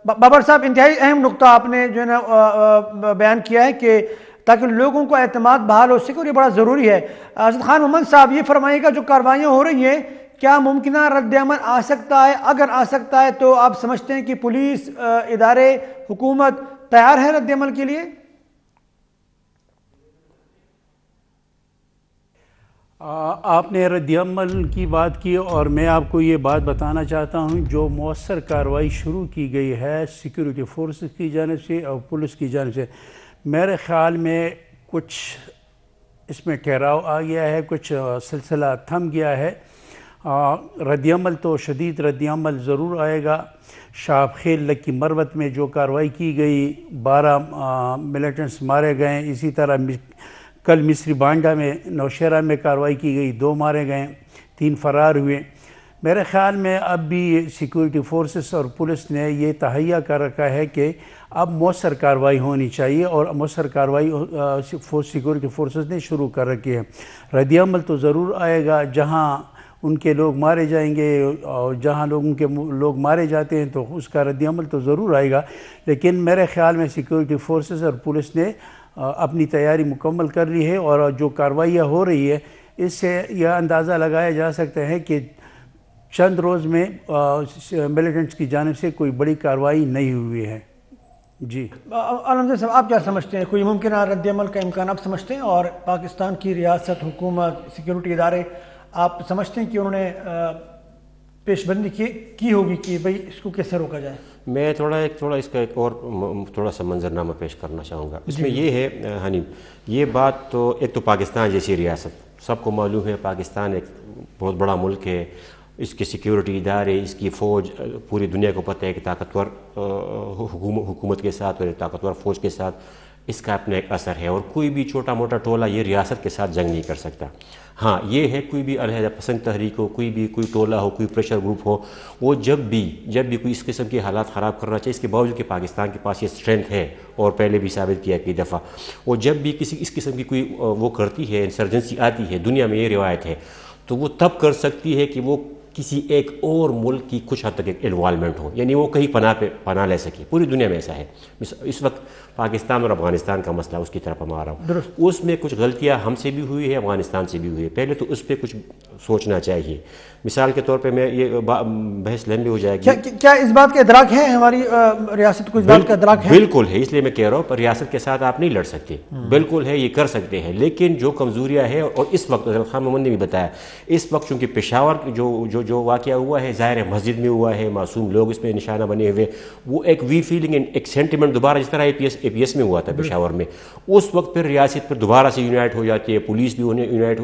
بابر صاحب، انتہائی اہم نقطہ آپ نے جو ہے نا بیان کیا ہے کہ تاکہ لوگوں کو اعتماد بحال ہو سکے، اور یہ بڑا ضروری ہے. اسد خان محمد صاحب یہ فرمائیے گا جو کارروائیاں ہو رہی ہیں کیا ممکنہ رد عمل آ سکتا ہے؟ اگر آ سکتا ہے تو آپ سمجھتے ہیں کہ پولیس ادارے حکومت تیار ہے رد عمل کے لیے؟ آپ نے رد عمل کی بات کی، اور میں آپ کو یہ بات بتانا چاہتا ہوں جو مؤثر کارروائی شروع کی گئی ہے سیکیورٹی فورسز کی جانب سے اور پولیس کی جانب سے، میرے خیال میں کچھ اس میں ٹھہراؤ آ گیا ہے، کچھ سلسلہ تھم گیا ہے. رد عمل تو شدید رد عمل ضرور آئے گا. شاپ خیل لکی مروت میں جو کارروائی کی گئی 12 ملیٹنٹس مارے گئے. اسی طرح کل مصری بانڈا میں نوشہرہ میں کارروائی کی گئی، 2 مارے گئے، 3 فرار ہوئے. میرے خیال میں اب بھی سیکورٹی فورسز اور پولیس نے یہ تہیہ کر رکھا ہے کہ اب مؤثر کارروائی ہونی چاہیے، اور مؤثر کارروائی سیکورٹی فورسز نے شروع کر رکھی ہے۔ رد عمل تو ضرور آئے گا، جہاں ان کے لوگ مارے جائیں گے اور جہاں لوگوں کے لوگ مارے جاتے ہیں تو اس کا رد عمل تو ضرور آئے گا، لیکن میرے خیال میں سیکورٹی فورسز اور پولیس نے اپنی تیاری مکمل کر لی ہے، اور جو کارروائیاں ہو رہی ہے اس سے یہ اندازہ لگایا جا سکتا ہے کہ چند روز میں ملیٹنٹس کی جانب سے کوئی بڑی کارروائی نہیں ہوئی ہے۔ جی علمزیب صاحب، آپ کیا سمجھتے ہیں؟ کوئی ممکنہ رد عمل کا امکان آپ سمجھتے ہیں؟ اور پاکستان کی ریاست، حکومت، سیکورٹی ادارے، آپ سمجھتے ہیں کہ انہوں نے پیش بندی کی ہوگی کہ بھئی اس کو کیسے روکا جائے؟ میں تھوڑا اس کا ایک اور تھوڑا سا منظرنامہ پیش کرنا چاہوں گا۔ اس میں یہ ہے حنیف، یہ بات تو ایک تو پاکستان جیسی ریاست، سب کو معلوم ہے پاکستان ایک بہت بڑا ملک ہے، اس کے سیکیورٹی ادارے، اس کی فوج، پوری دنیا کو پتہ ہے کہ طاقتور حکومت کے ساتھ اور ایک طاقتور فوج کے ساتھ اس کا اپنا ایک اثر ہے، اور کوئی بھی چھوٹا موٹا ٹولہ یہ ریاست کے ساتھ جنگ نہیں کر سکتا۔ ہاں یہ ہے کوئی بھی علیحدہ پسند تحریک ہو، کوئی ٹولہ ہو، کوئی پریشر گروپ ہو، وہ جب بھی کوئی اس قسم کے حالات خراب کرنا چاہیے، اس کے باوجود کہ پاکستان کے پاس یہ اسٹرینتھ ہے اور پہلے بھی ثابت کیا کئی دفعہ، وہ جب بھی اس قسم کی کوئی وہ کرتی ہے، انسرجنسی آتی ہے، دنیا میں یہ روایت ہے، تو وہ تب کر سکتی ہے کہ وہ کسی ایک اور ملک کی کچھ حد تک ایک انوالومنٹ ہو، یعنی وہ کہیں پناہ لے سکے۔ پوری دنیا میں ایسا ہے۔ اس وقت پاکستان اور افغانستان کا مسئلہ، اس کی طرف ہم آ رہا ہوں، اس میں کچھ غلطیاں ہم سے بھی ہوئی ہے، افغانستان سے بھی ہوئی ہے، پہلے تو اس پہ کچھ سوچنا چاہیے۔ مثال کے طور پہ میں یہ بحث لمبی ہو جائے گی، کیا اس بات کا ادراک ہے ہماری ریاست کو؟ اس بات کا ادراک ہے؟ بالکل ہے، اس لیے میں کہہ رہا ہوں پر ریاست کے ساتھ آپ نہیں لڑ سکتے، بالکل ہے، یہ کر سکتے ہیں، لیکن جو کمزوریاں ہیں، اور اس وقت خان محمد نے بھی بتایا، اس وقت چونکہ پشاور جو واقعہ ہوا ہے، ظاہر ہے مسجد میں ہوا ہے، معصوم لوگ اس پہ نشانہ بنے ہوئے، وہ ایک وی فیلنگ، ایک سینٹیمنٹ دوبارہ جس طرح اے پی ایس میں ہوا تھا پشاور میں، اس وقت پھر ریاست پر دوبارہ سے یونائٹ ہو جاتی ہے، پولیس بھی انہیں یونائٹ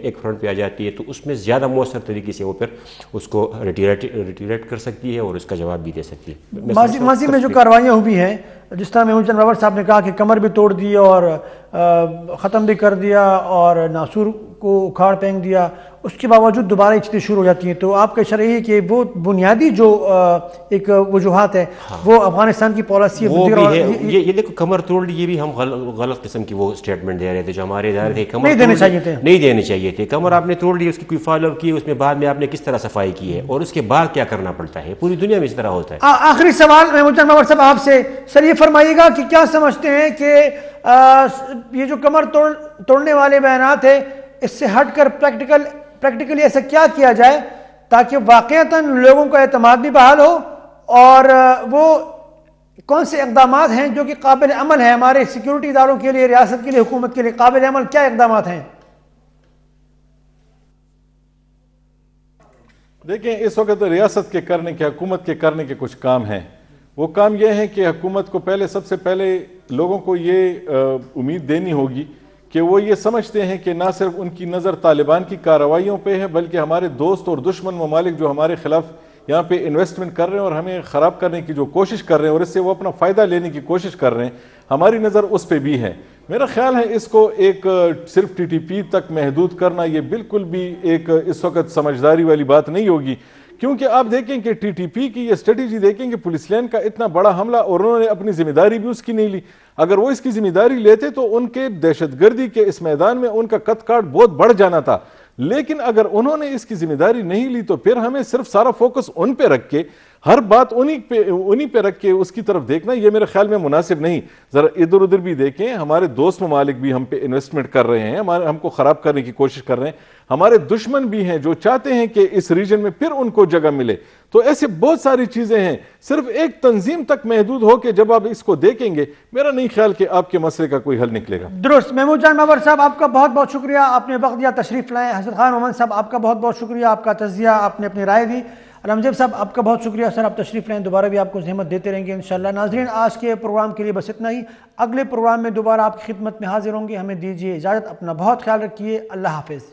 ایک فرنٹ پہ آ جاتی ہے، تو اس میں زیادہ مؤثر طریقے سے وہ پھر اس کو ریٹیریٹ کر سکتی ہے اور اس کا جواب بھی دے سکتی ہے۔ ماضی میں جو کاروائیاں ہوئی ہیں، جس طرح محمود جان بابر صاحب نے کہا کہ کمر بھی توڑ دی اور ختم بھی کر دیا اور ناصور کو اکھاڑ پھینک دیا، اس کے باوجود دوبارہ یہ چیزیں شروع ہو جاتی ہیں، تو آپ کا اشارہ ہے کہ وہ بنیادی جو ایک وجوہات ہے وہ افغانستان کی پالیسی ہے۔ یہ دیکھو کمر توڑ لی، یہ بھی ہم غلط قسم کی وہ اسٹیٹمنٹ دے رہے تھے جو ہمارے ادارے تھے، کمر نہیں دینے چاہیے تھے، کمر آپ نے توڑ لی، اس کی کوئی فالو اپ کی، اس میں بعد میں آپ نے کس طرح صفائی کی ہے اور اس کے بعد کیا کرنا پڑتا ہے، پوری دنیا میں اس طرح ہوتا ہے۔ آخری سوال محمود جان بابر صاحب آپ سے، سر یہ فرمائیے گا کہ کیا سمجھتے ہیں کہ یہ جو کمر توڑنے والے بیانات ہیں، اس سے ہٹ کر پریکٹیکلی ایسا کیا کیا جائے تاکہ واقعتاً لوگوں کا اعتماد بھی بحال ہو، اور وہ کون سے اقدامات ہیں جو کہ قابل عمل ہیں ہمارے سیکیورٹی اداروں کے لیے، ریاست کے لیے، حکومت کے لیے قابل عمل کیا اقدامات ہیں؟ دیکھیں اس وقت ریاست کے کرنے کے، حکومت کے کرنے کے کچھ کام ہیں۔ وہ کام یہ ہے کہ حکومت کو سب سے پہلے لوگوں کو یہ امید دینی ہوگی کہ وہ یہ سمجھتے ہیں کہ نہ صرف ان کی نظر طالبان کی کارروائیوں پہ ہے، بلکہ ہمارے دوست اور دشمن ممالک جو ہمارے خلاف یہاں پہ انویسٹمنٹ کر رہے ہیں اور ہمیں خراب کرنے کی جو کوشش کر رہے ہیں اور اس سے وہ اپنا فائدہ لینے کی کوشش کر رہے ہیں، ہماری نظر اس پہ بھی ہے۔ میرا خیال ہے اس کو ایک صرف ٹی ٹی پی تک محدود کرنا یہ بالکل بھی ایک اس وقت سمجھداری والی بات نہیں ہوگی، کیونکہ آپ دیکھیں کہ ٹی ٹی پی کی یہ اسٹریٹجی دیکھیں کہ پولیس لائن کا اتنا بڑا حملہ اور انہوں نے اپنی ذمہ داری بھی اس کی نہیں لی۔ اگر وہ اس کی ذمہ داری لیتے تو ان کے دہشت گردی کے اس میدان میں ان کا قد کاٹ بہت بڑھ جانا تھا، لیکن اگر انہوں نے اس کی ذمہ داری نہیں لی تو پھر ہمیں صرف سارا فوکس ان پہ رکھ کے، ہر بات انہی پہ رکھ کے اس کی طرف دیکھنا یہ میرے خیال میں مناسب نہیں۔ ذرا ادھر ادھر بھی دیکھیں، ہمارے دوست ممالک بھی ہم پہ انویسٹمنٹ کر رہے ہیں، ہم کو خراب کرنے کی کوشش کر رہے ہیں، ہمارے دشمن بھی ہیں جو چاہتے ہیں کہ اس ریجن میں پھر ان کو جگہ ملے۔ تو ایسے بہت ساری چیزیں ہیں، صرف ایک تنظیم تک محدود ہو کے جب آپ اس کو دیکھیں گے، میرا نہیں خیال کہ آپ کے مسئلے کا کوئی حل نکلے گا۔ درست۔ محمود جان بابر صاحب آپ کا بہت بہت شکریہ، آپ نے وقت دیا، تشریف لائیں۔ حسن خان محمد صاحب آپ کا بہت بہت شکریہ، آپ کا تجزیہ، آپ نے اپنی رائے دی۔ علمزیب صاحب آپ کا بہت شکریہ، سر آپ تشریف لائیں، دوبارہ بھی آپ کو زحمت دیتے رہیں گے انشاءاللہ۔ ناظرین آج کے پروگرام کے لیے بس اتنا ہی، اگلے پروگرام میں دوبارہ آپ کی خدمت میں حاضر ہوں گے، ہمیں دیجیے اجازت، اپنا بہت خیال رکھیے، اللہ حافظ۔